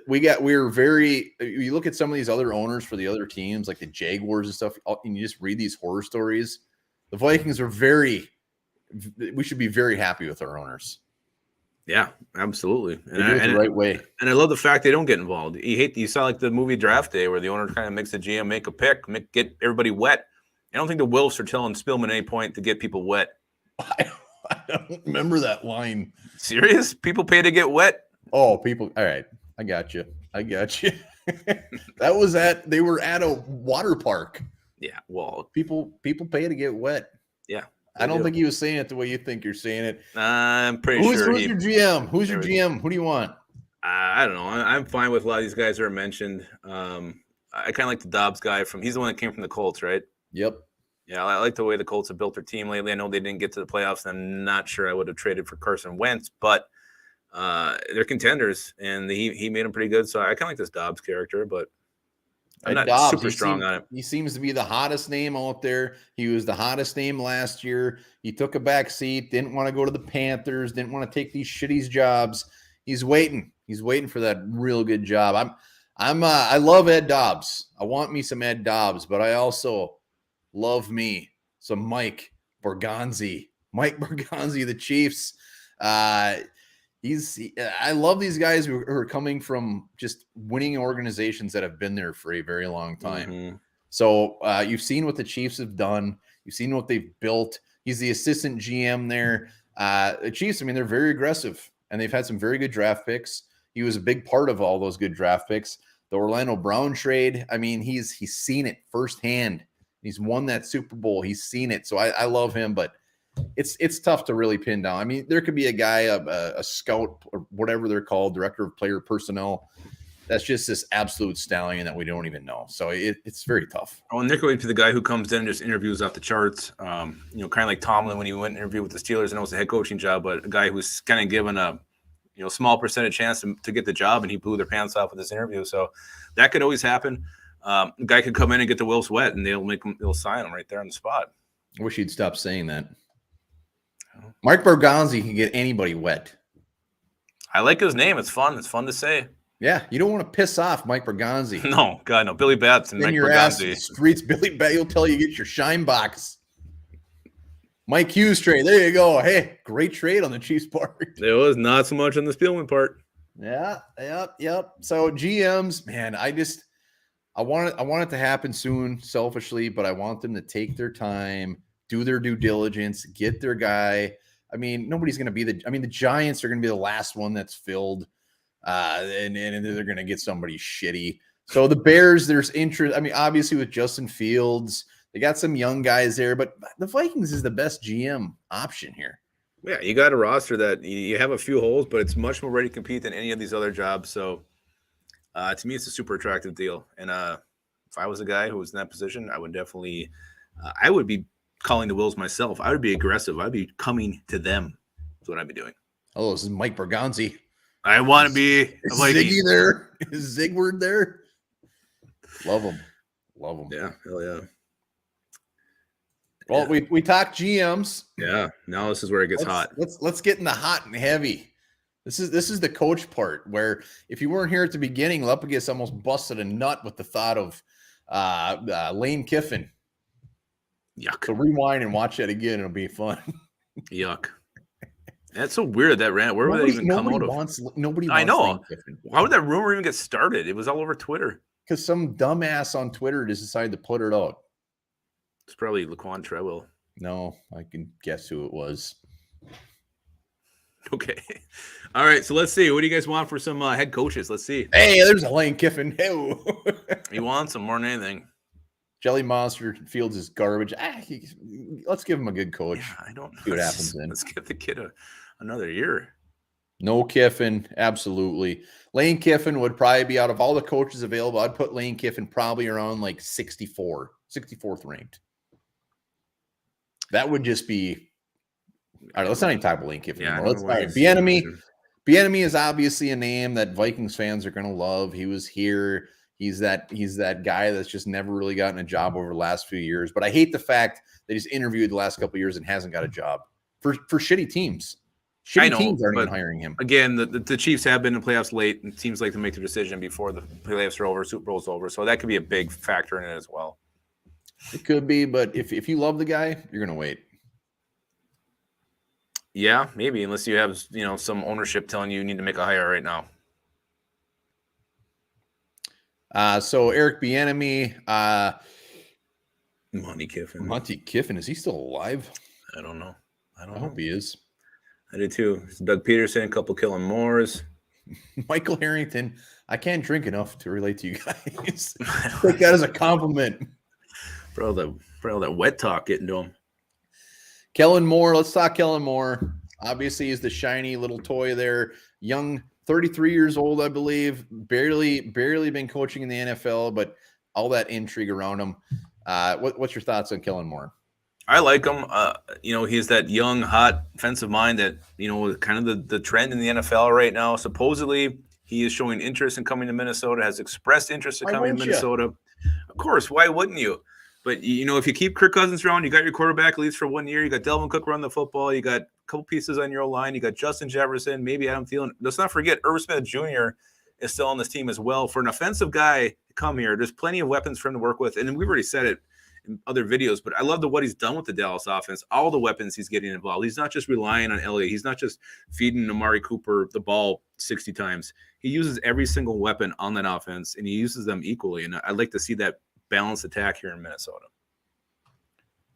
we're very. You look at some of these other owners for the other teams, like the Jaguars and stuff, and you just read these horror stories. The Vikings are very. We should be very happy with our owners.
Yeah, absolutely.
They do it the right way.
And I love the fact they don't get involved. You saw like the movie Draft Day where the owner kind of makes the GM make a pick, get everybody wet. I don't think the Wilfs are telling Spielman at any point to get people wet.
I don't remember that line.
Serious? People pay to get wet?
Oh, people. All right. I got you. They were at a water park.
Yeah. Well,
people pay to get wet.
Yeah.
I don't think he was saying it the way you think you're saying it.
I'm pretty sure.
Who's your GM? Who's your GM? Who do you want?
I don't know. I'm fine with a lot of these guys that are mentioned. I kind of like the Dobbs guy he's the one that came from the Colts, right?
Yep.
Yeah, I like the way the Colts have built their team lately. I know they didn't get to the playoffs, and I'm not sure I would have traded for Carson Wentz, but they're contenders, and he made them pretty good. So I kind of like this Dobbs character, but I'm not super strong on it.
He seems to be the hottest name out there. He was the hottest name last year. He took a back seat, didn't want to go to the Panthers, didn't want to take these shitty jobs. He's waiting. He's waiting for that real good job. I love Ed Dobbs. I want me some Ed Dobbs, but I also love me some Mike Bergonzi. Mike Bergonzi, the Chiefs. I love these guys who are coming from just winning organizations that have been there for a very long time. Mm-hmm. So you've seen what the Chiefs have done. You've seen what they've built. He's the assistant GM there. The Chiefs, I mean, they're very aggressive, and they've had some very good draft picks. He was a big part of all those good draft picks. The Orlando Brown trade, I mean, he's seen it firsthand. He's won that Super Bowl. He's seen it. So I love him, but it's tough to really pin down. I mean, there could be a guy, a scout or whatever they're called, director of player personnel, that's just this absolute stallion that we don't even know. So it's very tough.
Oh, and they're going to the guy who comes in and just interviews off the charts. Kind of like Tomlin when he went and interviewed with the Steelers. I know it's a head coaching job, but a guy who's kind of given a small percentage chance to get the job, and he blew their pants off with this interview. So that could always happen. A guy could come in and get the Wilfs wet, and they'll sign him right there on the spot.
I wish he'd stop saying that. Mike Bergonzi can get anybody wet.
I like his name. It's fun. It's fun to say.
Yeah, you don't want to piss off Mike Bergonzi.
No, God, no. Billy Batson,
Mike
Bergonzi.
Ass in the streets, Billy Bat. He'll tell you get your shine box. Mike Hughes trade. There you go. Hey, great trade on the Chiefs' part.
It was not so much on the Spielman part.
Yeah, yep. So GMs, man, I want it to happen soon, selfishly, but I want them to take their time, do their due diligence, get their guy. I mean, nobody's going to be the Giants are going to be the last one that's filled, and they're going to get somebody shitty. So the Bears, there's interest. I mean, obviously with Justin Fields, they got some young guys there, but the Vikings is the best GM option here.
Yeah, you got a roster that you have a few holes, but it's much more ready to compete than any of these other jobs. So to me, it's a super attractive deal. And if I was a guy who was in that position, I would definitely I would be calling the Wills myself. I would be aggressive. I'd be coming to them. That's what I'd be doing.
Oh, this is Mike Bergonzi.
I want to be
a Viking. Ziggy there. Is Zigward there? Love him.
Yeah, hell yeah.
Well, we talked GMs.
Yeah, now this is where it gets hot.
Let's get in the hot and heavy. This is the coach part where if you weren't here at the beginning, Lepagis almost busted a nut with the thought of Lane Kiffin.
Yuck.
So rewind and watch that again. It'll be fun.
Yuck. That's so weird that rant. Where would that even come out of?
Nobody wants
I know.
Lane Kiffin.
Why would that rumor even get started? It was all over Twitter.
Because some dumbass on Twitter just decided to put it out.
It's probably Laquan Treadwell.
No, I can guess who it was.
Okay. All right. So let's see. What do you guys want for some head coaches? Let's see.
Hey, there's a Lane Kiffin. Hey.
He wants them more than anything.
Jelly Monster Fields is garbage. Let's give him a good coach.
Yeah, I don't know.
See what happens then.
Let's give the kid another year.
No Kiffin, absolutely. Lane Kiffin would probably be, out of all the coaches available, I'd put Lane Kiffin probably around like 64th ranked. That would just be, all right, let's not even talk about Lane Kiffin anymore. Let's, all right, Bieniemy is obviously a name that Vikings fans are going to love. He was here. He's that guy that's just never really gotten a job over the last few years. But I hate the fact that he's interviewed the last couple of years and hasn't got a job for shitty teams. Shitty teams aren't even hiring him.
Again, the Chiefs have been in the playoffs late, and teams like to make their decision before the playoffs are over, Super Bowl's over. So that could be a big factor in it as well.
It could be, but if you love the guy, you're going to wait.
Yeah, maybe, unless you have some ownership telling you need to make a hire right now.
So Eric Bieniemy,
Monty
Kiffin, is he still alive?
I don't know. I
hope he is.
I do too. It's Doug Peterson, a couple Kellen Moores.
Michael Harrington. I can't drink enough to relate to you guys. Take that as a compliment.
Bro, that wet talk getting to him.
Kellen Moore. Let's talk Kellen Moore. Obviously, he's the shiny little toy there. Young, 33 years old, I believe. Barely been coaching in the NFL, but all that intrigue around him. What's your thoughts on Kellen Moore?
I like him. He's that young, hot offensive mind that, kind of the trend in the NFL right now. Supposedly, he is showing interest in coming to Minnesota, has expressed interest in coming to Minnesota. Of course, why wouldn't you? But, if you keep Kirk Cousins around, you got your quarterback at least for 1 year. You got Delvin Cook running the football. You got a couple pieces on your O-line. You got Justin Jefferson, maybe Adam Thielen. Let's not forget, Irv Smith Jr. is still on this team as well. For an offensive guy to come here, there's plenty of weapons for him to work with. And we've already said it in other videos, but I love what he's done with the Dallas offense, all the weapons he's getting involved. He's not just relying on Elliott. He's not just feeding Amari Cooper the ball 60 times. He uses every single weapon on that offense, and he uses them equally. And I'd like to see that balanced attack here in Minnesota.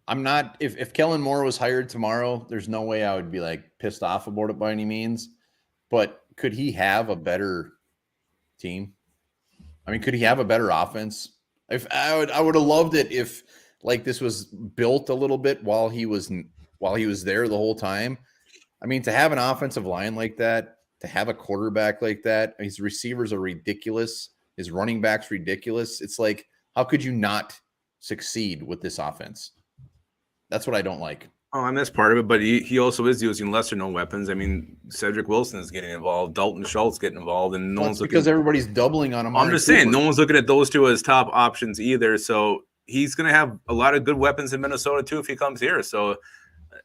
I'm not, if Kellen Moore was hired tomorrow, there's no way I would be like pissed off about it by any means. But could he have a better team? I mean, could he have a better offense? If I would have loved it if like this was built a little bit while he was there the whole time. I mean, to have an offensive line like that, to have a quarterback like that, his receivers are ridiculous. His running backs ridiculous. It's like, how could you not succeed with this offense? That's what I don't like.
Oh, and that's part of it, but he also is using lesser known weapons. I mean, Cedric Wilson is getting involved, Dalton Schultz getting involved, and no one's looking,
because everybody's doubling on him.
I'm just saying, no one's looking at those two as top options either. So he's going to have a lot of good weapons in Minnesota too if he comes here. So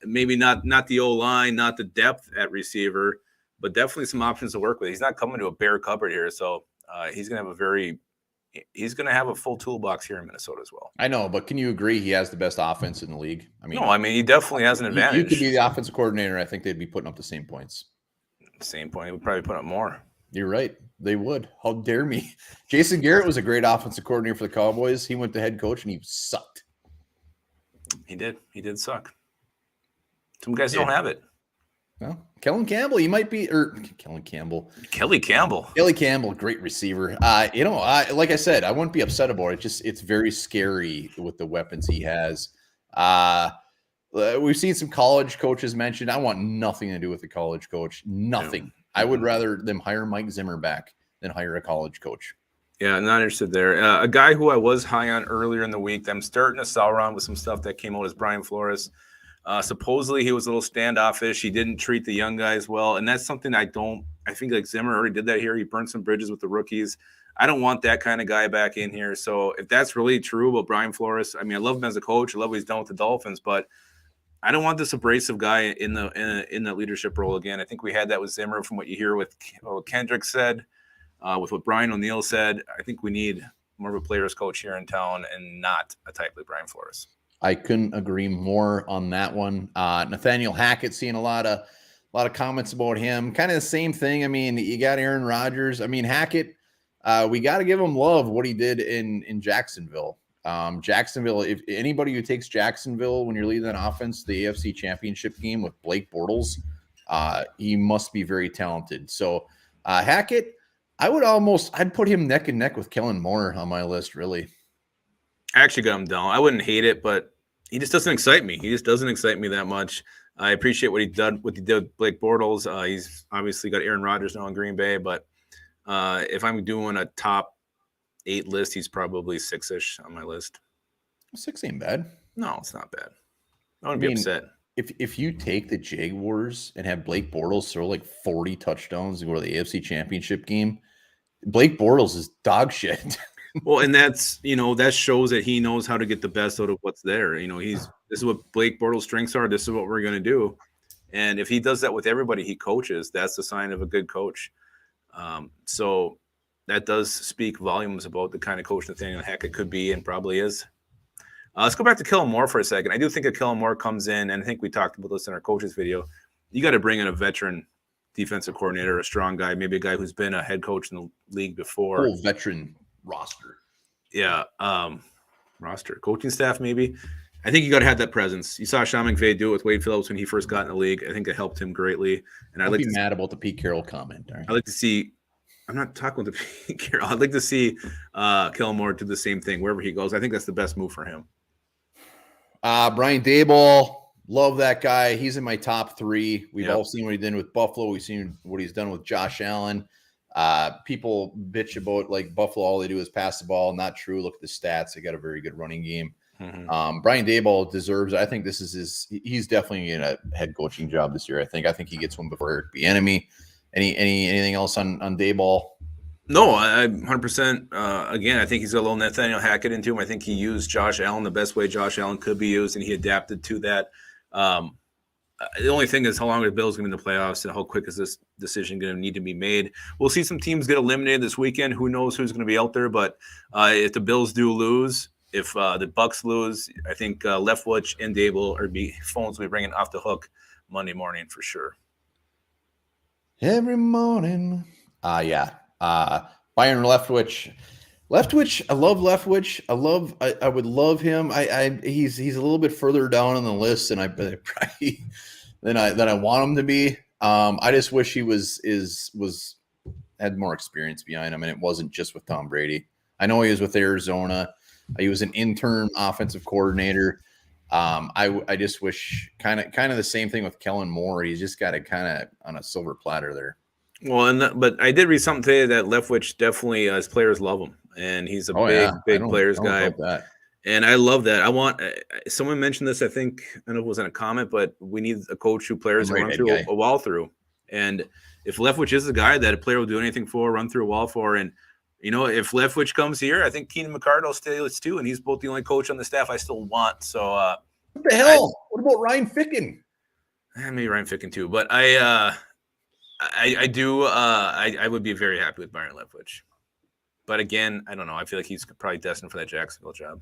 maybe not the O-line, not the depth at receiver, but definitely some options to work with. He's not coming to a bare cupboard here, so he's going to have a full toolbox here in Minnesota as well.
I know, but can you agree he has the best offense in the league?
He definitely has an advantage.
You could be the offensive coordinator. I think they'd be putting up the same points.
Same point. He would probably put up more.
You're right. They would. How dare me? Jason Garrett was a great offensive coordinator for the Cowboys. He went to head coach and he sucked.
He did. He did suck. Some guys don't have it.
Well, Kellen Campbell, he might be, or Kelly Campbell, great receiver. Like I said, I wouldn't be upset about it. It's very scary with the weapons he has. We've seen some college coaches mentioned. I want nothing to do with the college coach. Nothing. Yeah. I would rather them hire Mike Zimmer back than hire a college coach.
Yeah, not interested there. A guy who I was high on earlier in the week that I'm starting to sell around with some stuff that came out is Brian Flores. Supposedly he was a little standoffish. He didn't treat the young guys well. And that's something I think like Zimmer already did that here. He burned some bridges with the rookies. I don't want that kind of guy back in here. So if that's really true about Brian Flores, I mean, I love him as a coach. I love what he's done with the Dolphins, but I don't want this abrasive guy in the leadership role again. I think we had that with Zimmer from what you hear with what Kendrick said, with what Brian O'Neill said. I think we need more of a player's coach here in town and not a type like Brian Flores.
I couldn't agree more on that one. Nathaniel Hackett, seeing a lot of comments about him. Kind of the same thing. I mean, you got Aaron Rodgers. I mean, Hackett, we got to give him love what he did in Jacksonville. Jacksonville, if anybody who takes Jacksonville when you're leading that offense, the AFC Championship game with Blake Bortles, he must be very talented. So Hackett, I'd put him neck and neck with Kellen Moore on my list, really.
I actually got him down. I wouldn't hate it, but he just doesn't excite me. He just doesn't excite me that much. I appreciate what he did with Blake Bortles. He's obviously got Aaron Rodgers now in Green Bay, but if I'm doing a top 8 list, he's probably 6-ish on my list.
6 ain't bad.
No, it's not bad. I wouldn't be upset.
If you take the Jaguars and have Blake Bortles throw like 40 touchdowns and go to the AFC Championship game, Blake Bortles is dog shit.
Well, and that's, that shows that he knows how to get the best out of what's there. This is what Blake Bortles' strengths are. This is what we're going to do. And if he does that with everybody he coaches, that's the sign of a good coach. So that does speak volumes about the kind of coach Nathaniel Hackett could be and probably is. Let's go back to Kellen Moore for a second. I do think that Kellen Moore comes in, and I think we talked about this in our coaches video. You got to bring in a veteran defensive coordinator, a strong guy, maybe a guy who's been a head coach in the league before.
Whole veteran roster.
Yeah. Roster, coaching staff, maybe. I think you got to have that presence. You saw Sean McVay do it with Wade Phillips when he first got in the league. I think it helped him greatly. And I'd like to
mad about the Pete Carroll comment. Right?
I'd like to see. I'm not talking with the Pete Carroll. I'd like to see Kellen Moore do the same thing wherever he goes. I think that's the best move for him.
Brian Daboll, love that guy. He's in my top 3. We've all seen what he did with Buffalo. We've seen what he's done with Josh Allen. People bitch about like Buffalo. All they do is pass the ball. Not true. Look at the stats. They got a very good running game. Mm-hmm. Brian Daboll deserves. I think this is he's definitely in a head coaching job this year. I think he gets one before Eric Bieniemy. Anything else on Daboll?
No, I 100%. Again, I think he's got a little Nathaniel Hackett into him. I think he used Josh Allen the best way Josh Allen could be used, and he adapted to that. The only thing is how long are the Bills going to be in the playoffs, and how quick is this decision going to need to be made? We'll see some teams get eliminated this weekend. Who knows who's going to be out there? But if the Bills do lose, if the Bucks lose, I think Leftwich and Daboll phones will be bringing off the hook Monday morning for sure.
Every morning. Yeah. Byron Leftwich. I love Leftwich. I would love him. He's a little bit further down on the list than I want him to be. I just wish he had more experience behind him, and it wasn't just with Tom Brady. I know he was with Arizona. He was an intern offensive coordinator. I just wish kind of the same thing with Kellen Moore. He's just got it kind of on a silver platter there.
Well, but I did read something today that Leftwich definitely his players love him, and he's a big players guy. And I love that. I want someone mentioned this. I think I don't know if it was in a comment, but we need a coach who players run through a wall through. And if Leftwich is the guy that a player will do anything for, run through a wall for, and if Leftwich comes here, I think Keenan McCardle stays too, and he's both the only coach on the staff I still want. So
what the hell? What about Ryan Ficken?
Maybe Ryan Ficken too, but I would be very happy with Byron Leftwich. But again, I don't know. I feel like he's probably destined for that Jacksonville job.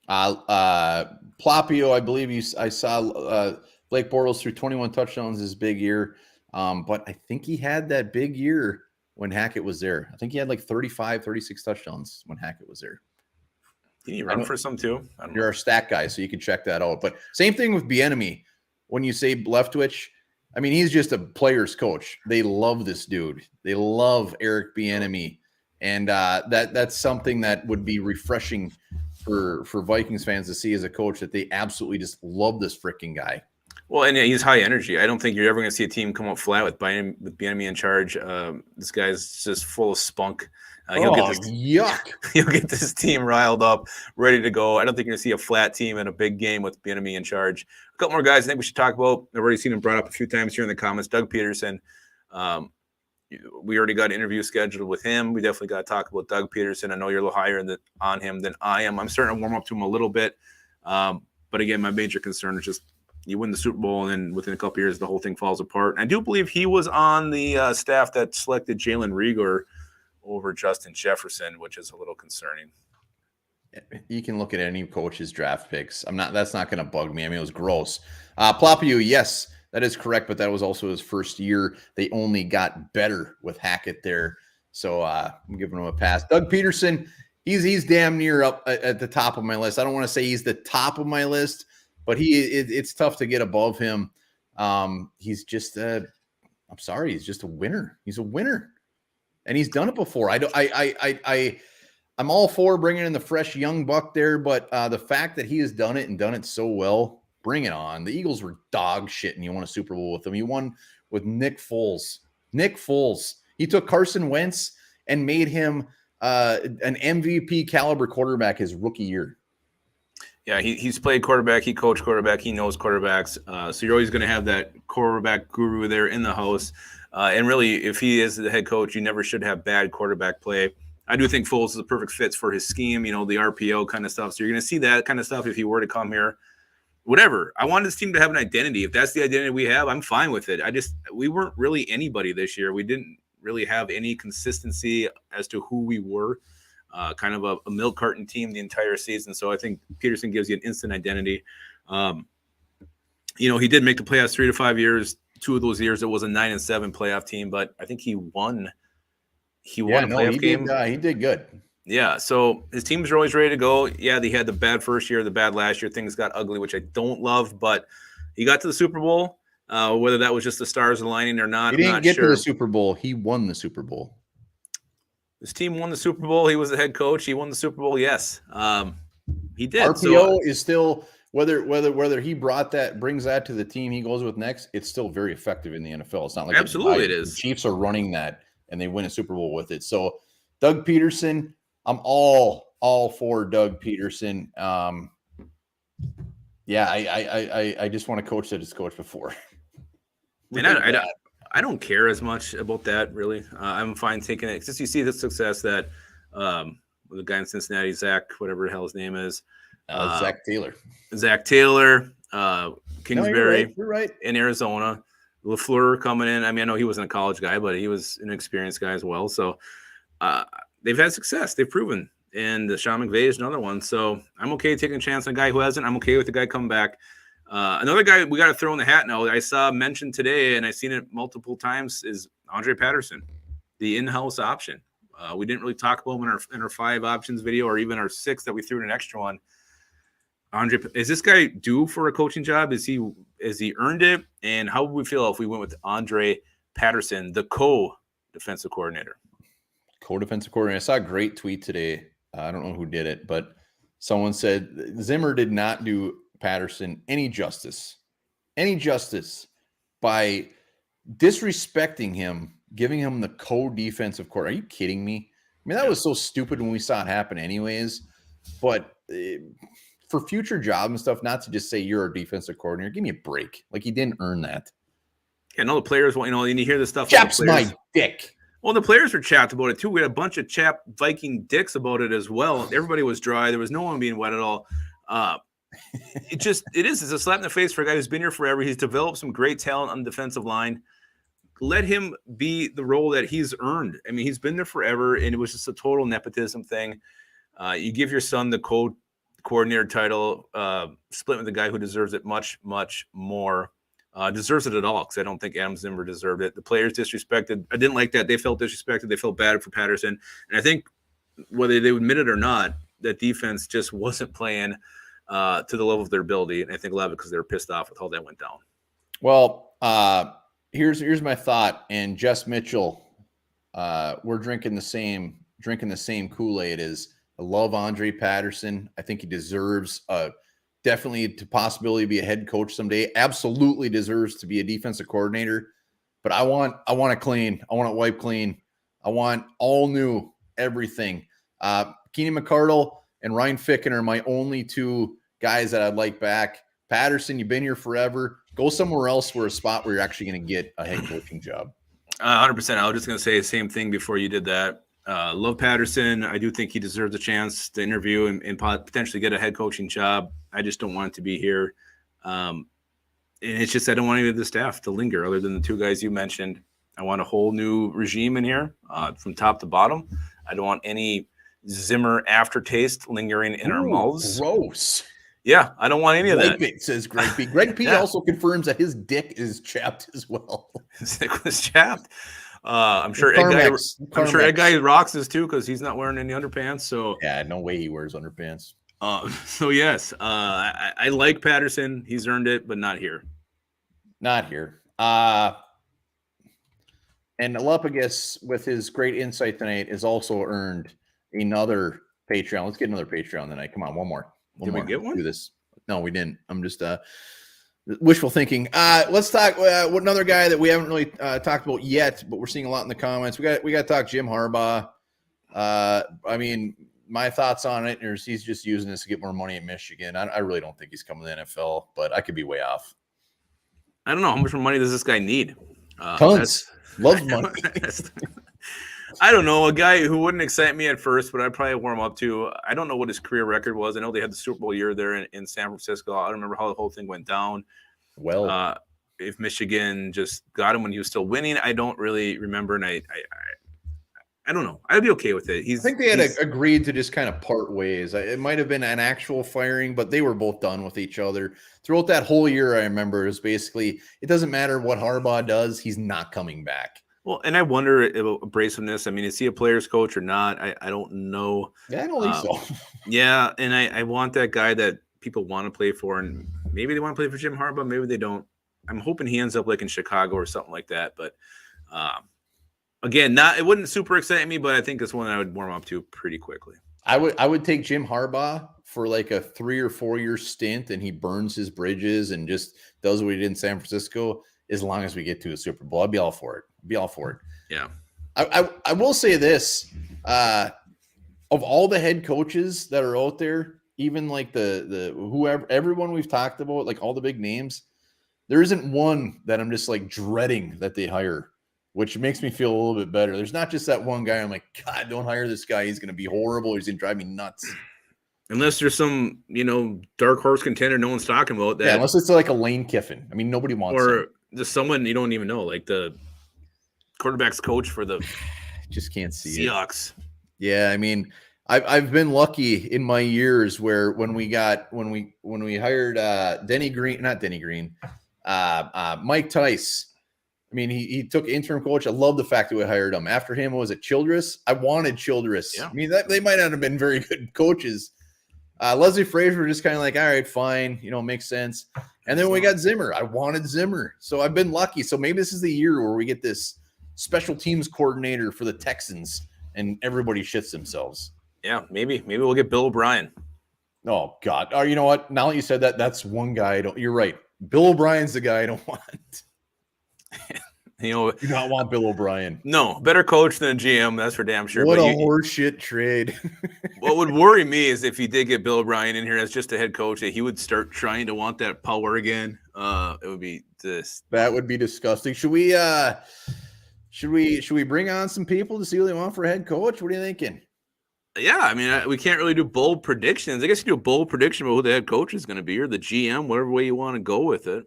Plopio, I believe I saw Blake Bortles threw 21 touchdowns his big year. But I think he had that big year when Hackett was there. I think he had like 35, 36 touchdowns when Hackett was there.
Did he run for some too?
You're a stat guy, so you can check that out. But same thing with Bieniemy. When you say Leftwich, I mean, he's just a player's coach. They love this dude. They love Eric Bieniemy. And that's something that would be refreshing for Vikings fans to see as a coach, that they absolutely just love this freaking guy.
Well, and he's high energy. I don't think you're ever going to see a team come up flat with Bieniemy in charge. This guy's just full of spunk.
Yuck.
He'll get this team riled up, ready to go. I don't think you're going to see a flat team in a big game with Bieniemy in charge. A couple more guys I think we should talk about. I've already seen him brought up a few times here in the comments. Doug Peterson. We already got an interview scheduled with him. We definitely got to talk about Doug Peterson. I know you're a little higher on him than I am. I'm starting to warm up to him a little bit. But again, my major concern is just you win the Super Bowl, and then within a couple of years, the whole thing falls apart. And I do believe he was on the staff that selected Jalen Reagor over Justin Jefferson, which is a little concerning.
You can look at any coach's draft picks. That's not going to bug me. I mean, it was gross. Plopio, yes, that is correct, but that was also his first year. They only got better with Hackett there. So I'm giving him a pass. Doug Peterson, he's damn near up at the top of my list. I don't want to say he's the top of my list, but it's tough to get above him. He's just I'm sorry, he's just a winner. He's a winner. And he's done it before. I'm all for bringing in the fresh young buck there, but the fact that he has done it and done it so well, Bring it on. The Eagles were dog shit, and you won a Super Bowl with them. You won with Nick Foles. Nick Foles. He took Carson Wentz and made him an MVP caliber quarterback his rookie year.
Yeah, he's played quarterback. He coached quarterback. He knows quarterbacks. So you're always going to have that quarterback guru there in the house. And really, if he is the head coach, you never should have bad quarterback play. I do think Foles is a perfect fit for his scheme, the RPO kind of stuff. So you're going to see that kind of stuff if he were to come here. Whatever. I want this team to have an identity. If that's the identity we have, I'm fine with it. We weren't really anybody this year. We didn't really have any consistency as to who we were. Kind of a milk carton team the entire season. So I think Peterson gives you an instant identity. He did make the playoffs 3 to 5 years. 2 of those years it was a 9-7 playoff team, but I think he won. He won a playoff game.
He did good.
Yeah, so his teams are always ready to go. Yeah, they had the bad first year, the bad last year. Things got ugly, which I don't love, but he got to the Super Bowl. Whether that was just the stars aligning or not,
he didn't get to the Super Bowl. He won the Super Bowl.
His team won the Super Bowl. He was the head coach. He won the Super Bowl. Yes, he did.
RPO is still whether he brings that to the team he goes with next. It's still very effective in the NFL. It's not like
absolutely it is.
The Chiefs are running that and they win a Super Bowl with it. So Doug Peterson, I'm all for Doug Peterson. I just want to coach that has coached before.
And I don't care as much about that, really. I'm fine taking it. Since you see the success that the guy in Cincinnati, Zach, whatever the hell his name is.
Zach Taylor.
Kingsbury.
You're right.
In Arizona. LaFleur coming in. I mean, I know he wasn't a college guy, but he was an experienced guy as well. So they've had success. They've proven. And Sean McVay is another one. So I'm okay taking a chance on a guy who hasn't. I'm okay with the guy coming back. Another guy we got to throw in the hat now, I saw mentioned today, and I've seen it multiple times, is Andre Patterson, the in-house option. We didn't really talk about him in our 5 options video or even our 6 that we threw in an extra one. Andre, is this guy due for a coaching job? Has he earned it? And how would we feel if we went with Andre Patterson, the co-defensive coordinator?
Co-defensive coordinator. I saw a great tweet today. I don't know who did it, but someone said Zimmer did not do Patterson any justice by disrespecting him, giving him the co-defensive coordinator. Are you kidding me? I mean, that was so stupid when we saw it happen anyways, but for future jobs and stuff, not to just say you're a defensive coordinator. Give me a break. Like, he didn't earn that.
Yeah, no, the players, and you hear this stuff.
Chaps my dick.
Well, the players were chapped about it too. We had a bunch of chapped Viking dicks about it as well. Everybody was dry. There was no one being wet at all. It's a slap in the face for a guy who's been here forever. He's developed some great talent on the defensive line. Let him be the role that he's earned. I mean, he's been there forever, and it was just a total nepotism thing. You give your son the coordinator title, split with the guy who deserves it much, much more. Deserves it at all, because I don't think Adam Zimmer deserved it. The players disrespected. I didn't like that. They felt disrespected. They felt bad for Patterson. And I think whether they would admit it or not, that defense just wasn't playing to the level of their ability. And I think a lot of it because they were pissed off with how that went down.
Well, here's my thought. And Jess Mitchell, we're drinking the same Kool-Aid as I love Andre Patterson. I think he deserves definitely to possibility be a head coach someday. Absolutely deserves to be a defensive coordinator. But I want it clean. I want it wiped clean. I want all new everything. Keenan McCardle and Ryan Ficken are my only 2 guys that I'd like back. Patterson, you've been here forever. Go somewhere else for a spot where you're actually going to get a head coaching job.
100%. I was just going to say the same thing before you did that. Love Patterson. I do think he deserves a chance to interview and potentially get a head coaching job. I just don't want it to be here. And it's just I don't want any of the staff to linger other than the 2 guys you mentioned. I want a whole new regime in here from top to bottom. I don't want any Zimmer aftertaste lingering in our mouths.
Gross.
Yeah, I don't want any of that.
It says Greg P. Greg P. also confirms that his dick is chapped as well.
His dick was chapped. I'm sure Ed Guy rocks this too because he's not wearing any underpants. So
yeah, no way he wears underpants.
So yes, I like Patterson. He's earned it, but not here.
Not here. And Alepagus, with his great insight tonight, has also earned another Patreon. Let's get another Patreon tonight. Come on, one more.
Did we get one?
Do this. No, we didn't. I'm just wishful thinking. Let's talk another guy that we haven't really talked about yet, but we're seeing a lot in the comments. We got to talk Jim Harbaugh. I mean, my thoughts on it is he's just using this to get more money at Michigan. I really don't think he's coming to the NFL, but I could be way off.
I don't know. How much more money does this guy need?
Tons. Loves money.
I don't know. A guy who wouldn't excite me at first, but I'd probably warm up to. I don't know what his career record was. I know they had the Super Bowl year there in San Francisco. I don't remember how the whole thing went down.
Well,
if Michigan just got him when he was still winning, I don't really remember. And I don't know. I'd be okay with it.
I think they had agreed to just kind of part ways. It might have been an actual firing, but they were both done with each other. Throughout that whole year, I remember, it was basically, it doesn't matter what Harbaugh does, he's not coming back.
Well, and I wonder about abrasiveness. I mean, is he a player's coach or not? I don't know.
Yeah, I don't think so.
Yeah, and I want that guy that people want to play for, and maybe they want to play for Jim Harbaugh, maybe they don't. I'm hoping he ends up like in Chicago or something like that. But again, it wouldn't super excite me, but I think it's one I would warm up to pretty quickly.
I would take Jim Harbaugh for like a 3 or 4 year stint, and he burns his bridges and just does what he did in San Francisco. As long as we get to a Super Bowl, I'd be all for it.
Yeah.
I will say this, of all the head coaches that are out there, even like the whoever, everyone we've talked about, like all the big names, there isn't one that I'm just like dreading that they hire, which makes me feel a little bit better. There's not just that one guy I'm like, God, don't hire this guy. He's going to be horrible. He's going to drive me nuts.
Unless there's some, dark horse contender no one's talking about that.
Yeah, unless it's like a Lane Kiffin. I mean, nobody wants him.
Just someone you don't even know, like the quarterback's coach for the
just can't see
Seahawks.
Yeah, I mean, I've been lucky in my years where when we hired Mike Tice. I mean, he took interim coach. I love the fact that we hired him. After him, was it Childress? I wanted Childress.
Yeah.
I mean, they might not have been very good coaches. Leslie Frazier just kind of like, all right, fine, makes sense. And then we got Zimmer. I wanted Zimmer. So I've been lucky. So maybe this is the year where we get this special teams coordinator for the Texans and everybody shits themselves.
Yeah, maybe we'll get Bill O'Brien.
Oh, God. Oh, you know what? Now that you said that, that's one guy you're right. Bill O'Brien's the guy I don't want.
You
do not want Bill O'Brien.
No, better coach than a GM, that's for damn sure.
What a horseshit trade.
What would worry me is if you did get Bill O'Brien in here as just a head coach, that he would start trying to want that power again. It would be this.
That would be disgusting. Should we bring on some people to see what they want for a head coach? What are you thinking?
Yeah, I mean, we can't really do bold predictions. I guess you do a bold prediction about who the head coach is going to be or the GM, whatever way you want to go with it.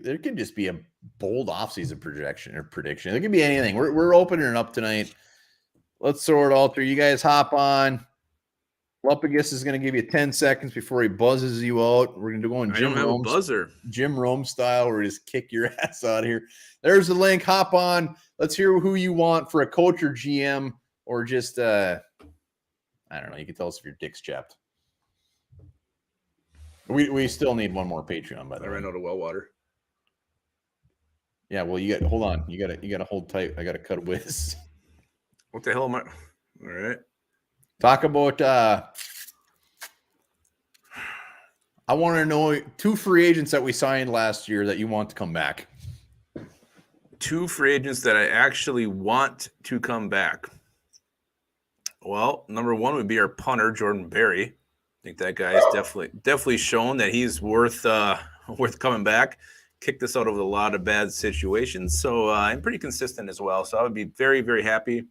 There could just be a bold offseason projection or prediction. There could be anything. We're opening it up tonight. Let's throw it all through. You guys hop on. Lupagus is going to give you 10 seconds before he buzzes you out. We're going to go on Jim Rome style, where we just kick your ass out of here. There's the link. Hop on. Let's hear who you want for a coach or GM, or just I don't know. You can tell us if your dick's chapped. We still need one more Patreon, by the way.
I ran out of well water.
Yeah, well, hold on. You gotta hold tight. I gotta cut a whiz.
What the hell am I? All right.
Talk about I want to know 2 free agents that we signed last year that you want to come back.
2 free agents that I actually want to come back. Well, number 1 would be our punter, Jordan Berry. I think that guy has definitely shown that he's worth coming back. Kicked us out of a lot of bad situations. So I'm pretty consistent as well. So I would be very, very happy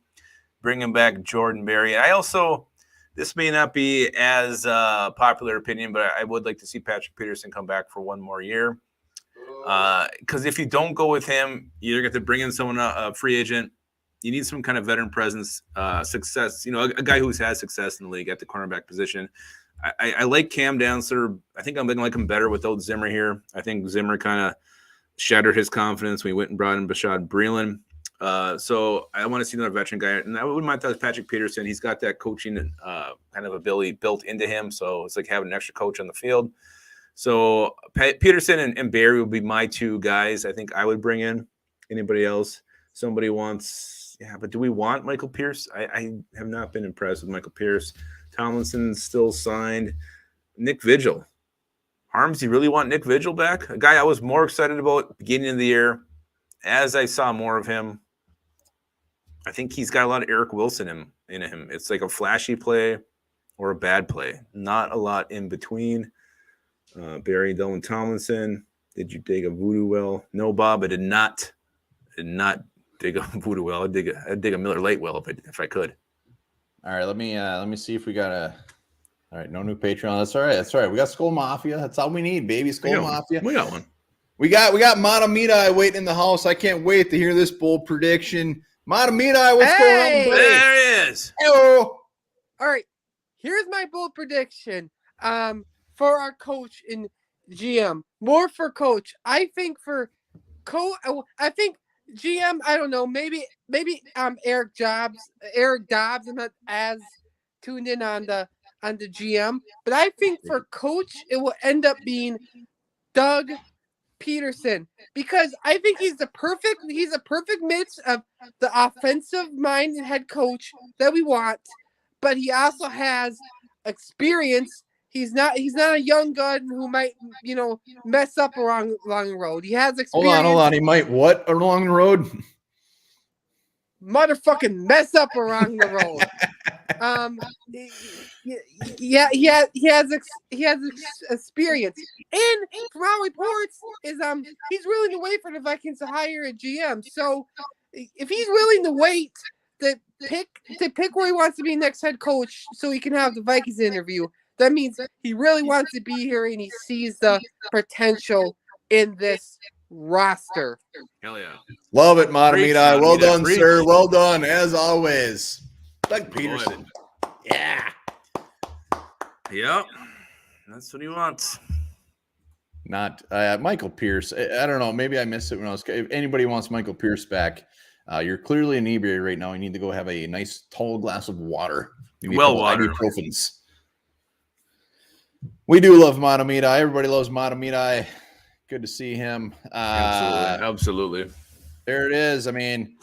bringing back Jordan Berry. And I also, this may not be as popular opinion, but I would like to see Patrick Peterson come back for 1 more year. Because if you don't go with him, you either get to bring in someone, a free agent. You need some kind of veteran presence, success. A guy who's had success in the league at the cornerback position. I like Cam Dancer. I think I'm going to like him better without Zimmer here. I think Zimmer kind of shattered his confidence when he went and brought in Bashad Breeland. So I want to see another veteran guy. And I wouldn't mind that with Patrick Peterson. He's got that coaching kind of ability built into him. So it's like having an extra coach on the field. So Peterson and Barry would be my 2 guys I think I would bring in. Anybody else? Somebody wants, but do we want Michael Pierce? I have not been impressed with Michael Pierce. Tomlinson's still signed. Nick Vigil. Harms, you really want Nick Vigil back? A guy I was more excited about beginning of the year. As I saw more of him, I think he's got a lot of Eric Wilson in him. It's like a flashy play or a bad play. Not a lot in between. Barry Dylan Tomlinson, did you dig a voodoo well? No, Bob, I did not dig a voodoo well. I'd dig a Miller Lite well if I could.
All right, let me see if we got a. All right, no new Patreon. That's all right. That's all right. We got Skull Mafia. That's all we need, baby. Skull Mafia.
We got one.
We got Matamita waiting in the house. I can't wait to hear this bold prediction. Matamita, what's going on, buddy?
There he is.
Hello.
All right, here's my bold prediction. For our coach in GM, more for coach. I think for I think GM. I don't know. Maybe Eric Dobbs. I'm not as tuned in on the GM, but I think for coach it will end up being Doug Peterson, because I think he's a perfect mix of the offensive minded head coach that we want, but he also has experience. He's not a young gun who might, mess up along the road. He has experience.
Hold on. He might what along the road?
Motherfucking mess up along the road. He has experience, and from our reports is he's willing to wait for the Vikings to hire a GM. So if he's willing to wait to pick where he wants to be next head coach, so he can have the Vikings interview, that means he really wants to be here and he sees the potential in this roster.
Hell yeah.
Love it, Matamita. Well done,
Preach.
sir. Well done, as always. Doug Peterson. Yeah.
Yep. That's what he wants.
Not Michael Pierce. I don't know. Maybe I missed it when I was. If anybody wants Michael Pierce back, you're clearly inebriated right now. You need to go have a nice tall glass of water. Maybe
Well water.
Ibuprofens. We do love Matamita. Everybody loves Matamita. Good to see him.
Absolutely.
There it is. I mean,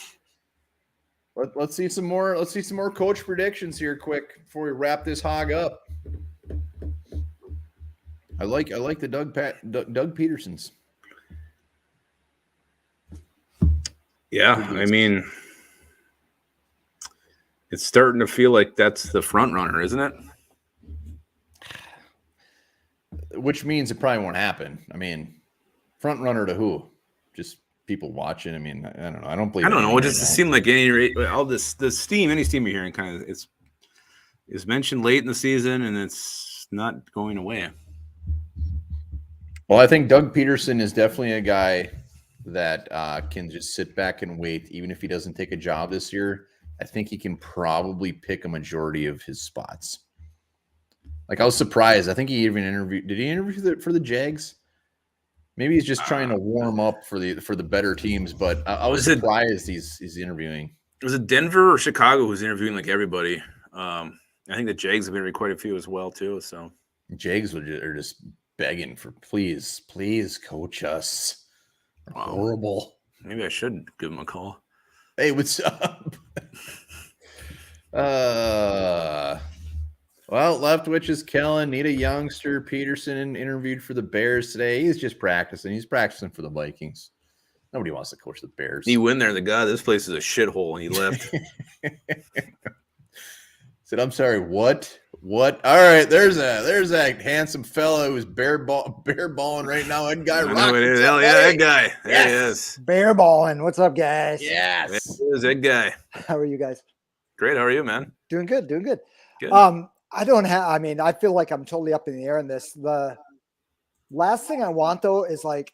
let's see some more. Let's see some more coach predictions here, quick, before we wrap this hog up. I like the Doug Petersons.
Yeah, I mean, it's starting to feel like that's the front runner, isn't it?
Which means it probably won't happen. I mean, front runner to who? Just people watching. I mean, I don't know. I don't believe.
I don't know. It just
right
seemed like all the steam, any steam you're hearing, kind of is mentioned late in the season, and it's not going away.
Well, I think Doug Peterson is definitely a guy that can just sit back and wait, even if he doesn't take a job this year. I think he can probably pick a majority of his spots. Like, I was surprised. I think he even interviewed. Did he interview for the Jags? Maybe he's just trying to warm up for the better teams. But I was surprised he's interviewing.
Was it Denver or Chicago who's interviewing like everybody? I think the Jags have been quite a few as well too. So
Jags are just begging for please coach us. Wow. Horrible.
Maybe I should give him a call.
Hey, what's up? Well, Leftwich's Kellen, need a youngster. Peterson interviewed for the Bears today. He's just practicing. He's practicing for the Vikings. Nobody wants to coach the Bears.
He went there. The guy, this place is a shithole, and he left.
Said, I'm sorry, what? What? All right, there's that handsome fella who's bear balling right now. That guy rocking.
Hell yeah, that guy. There he is.
Bear balling. What's up, guys?
Yes.
There is that guy.
How are you guys?
Great. How are you, man?
Doing good. Good. I feel like I'm totally up in the air in this. The last thing I want, though, is like,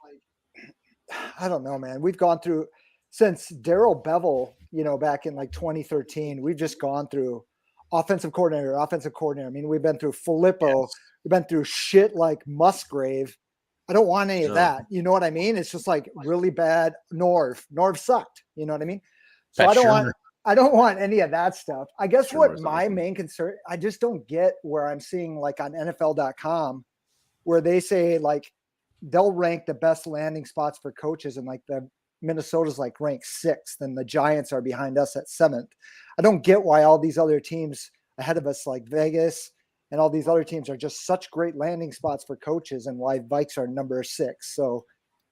I don't know, man. We've gone through, since Darrell Bevel, back in like 2013, we've just gone through offensive coordinator. I mean, we've been through Filippo. Yes. We've been through shit like Musgrave. I don't want any of that. You know what I mean? It's just like really bad. Norv sucked. You know what I mean? So I don't want any of that stuff. I guess what my main concern, I just don't get where I'm seeing like on NFL.com where they say like they'll rank the best landing spots for coaches and like the Minnesota's like ranked 6th and the Giants are behind us at 7th. I don't get why all these other teams ahead of us like Vegas, and all these other teams are just such great landing spots for coaches, and why Vikes are number 6. So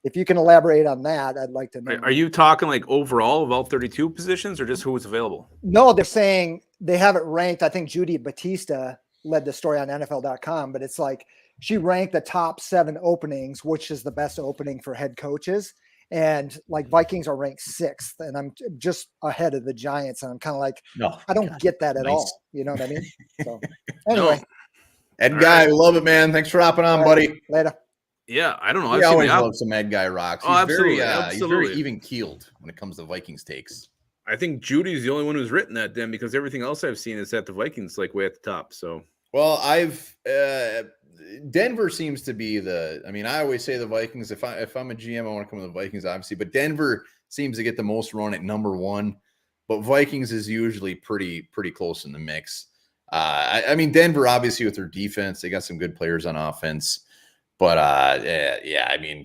if you can elaborate on that, I'd like to know.
Are you talking like overall of all 32 positions or just who was available?
No, they're saying they have it ranked. I think Judy Batista led the story on NFL.com, but it's like she ranked the top 7 openings, which is the best opening for head coaches. And like Vikings are ranked 6th, and I'm just ahead of the Giants. And I'm kind of like,
No,
I don't get that at all. You know what I mean? So anyway,
Ed Guy, love it, man. Thanks for hopping on, buddy.
Later.
Yeah, I don't know.
I always love some Ed Guy rocks. He's
absolutely,
he's very even keeled when it comes to Vikings takes.
I think Judy's the only one who's written that then, because everything else I've seen is that the Vikings like way at the top. So
well, Denver seems to be I always say the Vikings. If I'm a GM, I want to come to the Vikings, obviously. But Denver seems to get the most run at number 1. But Vikings is usually pretty close in the mix. Denver, obviously, with their defense, they got some good players on offense. But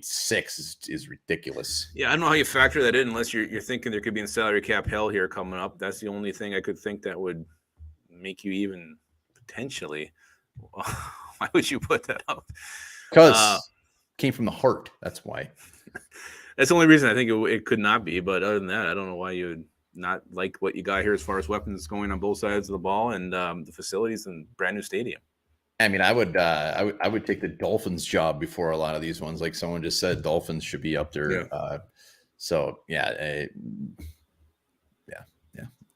6 is ridiculous.
Yeah, I don't know how you factor that in unless you're thinking there could be a salary cap hell here coming up. That's the only thing I could think that would make you even potentially. Why would you put that up?
Because it came from the heart. That's why.
That's the only reason I think it could not be. But other than that, I don't know why you would not like what you got here as far as weapons going on both sides of the ball and the facilities and brand new stadium.
I mean, I would take the Dolphins job before a lot of these ones. Like someone just said, Dolphins should be up there. Yeah.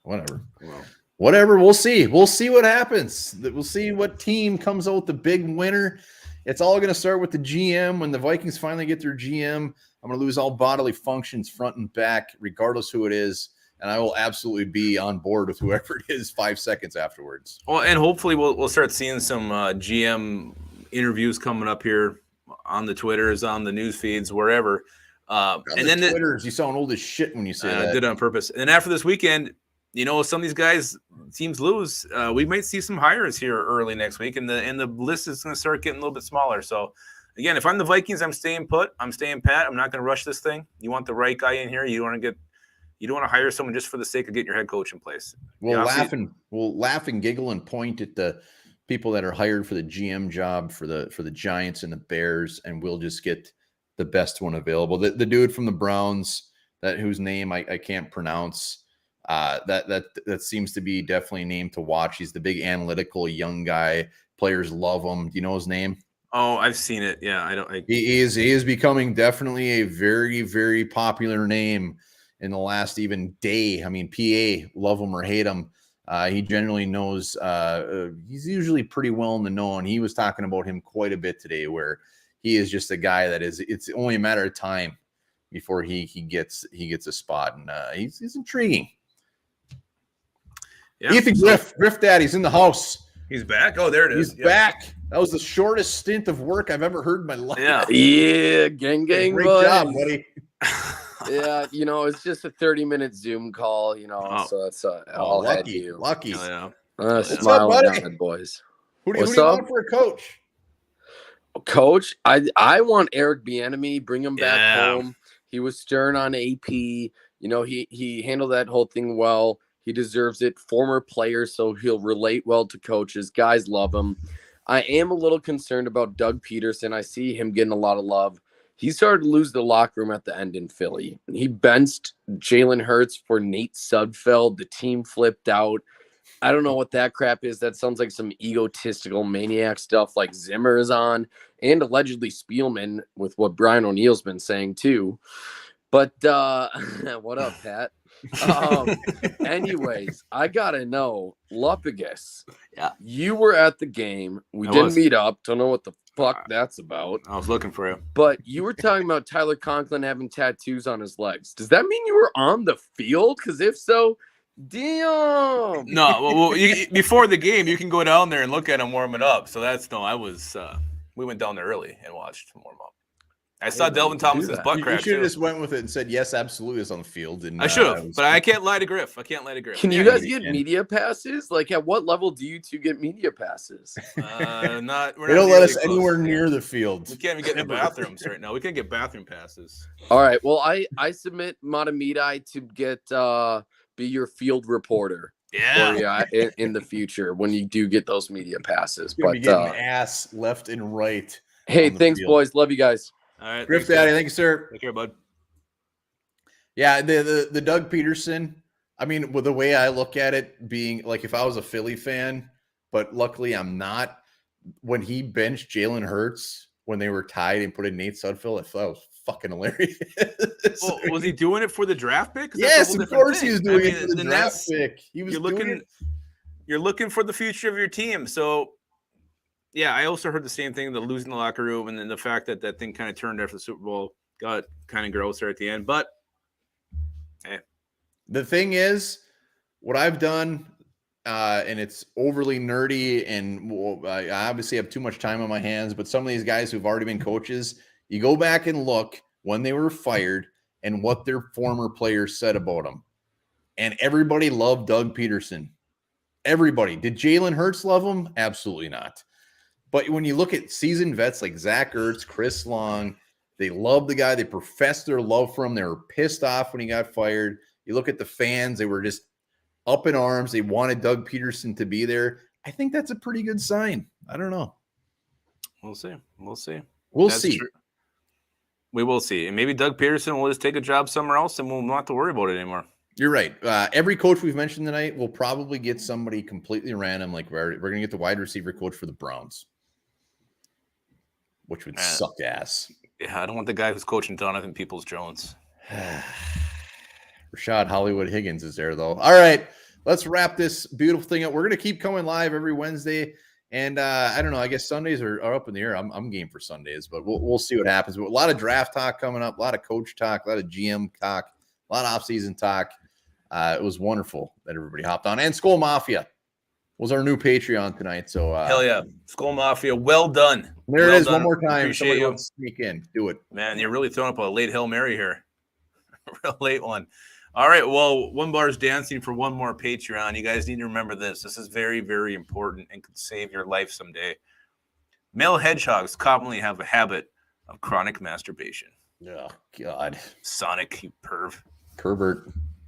Whatever. Well, whatever. We'll see. We'll see what happens. We'll see what team comes out with the big winner. It's all going to start with the GM. When the Vikings finally get their GM, I'm going to lose all bodily functions front and back, regardless who it is. And I will absolutely be on board with whoever it is 5 seconds afterwards.
Well, and hopefully we'll start seeing some GM interviews coming up here on the Twitters, on the news feeds, wherever.
And then Twitters, you sound old as shit when you say that.
I did it on purpose. And after this weekend, some of these guys teams lose. We might see some hires here early next week, and the list is going to start getting a little bit smaller. So again, if I'm the Vikings, I'm staying put. I'm staying pat. I'm not going to rush this thing. You want the right guy in here. You don't want to hire someone just for the sake of getting your head coach in place. We'll
laugh and giggle and point at the people that are hired for the GM job for the Giants and the Bears, and we'll just get the best one available. The dude from the Browns, whose name I can't pronounce, that seems to be definitely a name to watch. He's the big analytical young guy. Players love him. Do you know his name?
Oh, I've seen it. Yeah,
He is becoming definitely a very, very popular name in the last even day. I mean, PA, love him or hate him. He generally knows. He's usually pretty well in the know, and he was talking about him quite a bit today, where he is just a guy that it's only a matter of time before he gets a spot, and he's intriguing. Yeah, Ethan Griff Daddy's in the house.
He's back. Oh, there it is.
He's back. That was the shortest stint of work I've ever heard in my life.
Yeah, gang,
great job, buddy.
Yeah, it's just a 30-minute Zoom call, so it's all
lucky.
Yeah.
What's up, buddy?
Boys.
Who do you want for a coach?
Coach, I want Eric Bieniemy. Bring him back home. He was stern on AP. He handled that whole thing well. He deserves it. Former player, so he'll relate well to coaches. Guys love him. I am a little concerned about Doug Peterson. I see him getting a lot of love. He started to lose the locker room at the end in Philly. He benched Jalen Hurts for Nate Sudfeld. The team flipped out. I don't know what that crap is. That sounds like some egotistical maniac stuff like Zimmer is on, and allegedly Spielman with what Brian O'Neill's been saying too. But what up, Pat? Anyways, I gotta know, Lupagus.
Yeah,
you were at the game. We didn't meet up. Don't know what the fuck that's about.
I was looking for you.
But you were talking about Tyler Conklin having tattoos on his legs. Does that mean you were on the field? Because if so, damn.
No, well, before the game, you can go down there and look at him warming up. So I was. We went down there early and watched him warm up. I saw Delvin Thomas's butt crack.
You should have just went with it and said, yes, absolutely, it's on the field. And
I should have, but I can't lie to Griff.
Can you guys get media passes? Like, at what level do you two get media passes?
They don't let us anywhere near the field.
We can't even get in the bathrooms right now. We can't get bathroom passes.
All right. Well, I submit Matamidai to get be your field reporter.
Yeah.
for you in the future when you do get those media passes.
Gonna be
But
getting ass left and right.
hey,
on the
thanks,
field.
boys. Love you guys.
All right.
Griff
Thanks, guys.
Daddy, thank you, sir.
Take care, bud.
Yeah, the Doug Peterson. I mean, with the way I look at it, being like if I was a Philly fan, but luckily I'm not. When he benched Jalen Hurts when they were tied and put in Nate Sudfeld, I thought that was fucking hilarious.
Well, was he doing it for the draft pick? 'Cause that's a
Yes,
whole
of
different
course he
thing.
was doing
I
it
mean,
for the
then
draft
that's-
pick. He was
you're looking for the future of your team. So, yeah, I also heard the same thing: the losing the locker room, and then the fact that that thing kind of turned after the Super Bowl got kind of gross there at the end. But
The thing is, what I've done, and it's overly nerdy, and I obviously have too much time on my hands, but some of these guys who've already been coaches, you go back and look when they were fired and what their former players said about them. And everybody loved Doug Peterson. Everybody. Did Jalen Hurts love him? Absolutely not. But when you look at seasoned vets like Zach Ertz, Chris Long, they love the guy. They professed their love for him. They were pissed off when he got fired. You look at the fans, they were just up in arms. They wanted Doug Peterson to be there. I think that's a pretty good sign. I don't know.
we'll see. We'll see.
We'll
That's
see.
true. We will see. And maybe Doug Peterson will just take a job somewhere else and we'll not have to worry about it anymore.
You're right. Every coach we've mentioned tonight will probably get somebody completely random. Like we're going to get the wide receiver coach for the Browns, which would suck ass.
Yeah, I don't want the guy who's coaching Donovan Peoples-Jones.
Rashad Hollywood Higgins is there, though. All right, let's wrap this beautiful thing up. We're going to keep coming live every Wednesday. And I don't know. I guess Sundays are up in the air. I'm game for Sundays, but we'll see what happens. But a lot of draft talk coming up, a lot of coach talk, a lot of GM talk, a lot of offseason talk. It was wonderful that everybody hopped on. And Skull Mafia was our new Patreon tonight. So
Hell yeah. Skull Mafia, well done.
there
Well
it is.
done.
One more time.
Appreciate
Somebody
you.
wants to sneak in. Do it.
Man, you're really throwing up a late Hail Mary here. Real late one. All right. Well, one bar is dancing for one more Patreon. You guys need to remember this. This is very, very important and could save your life someday. Male hedgehogs commonly have a habit of chronic masturbation.
Oh, God.
Sonic, you perv.
Pervert.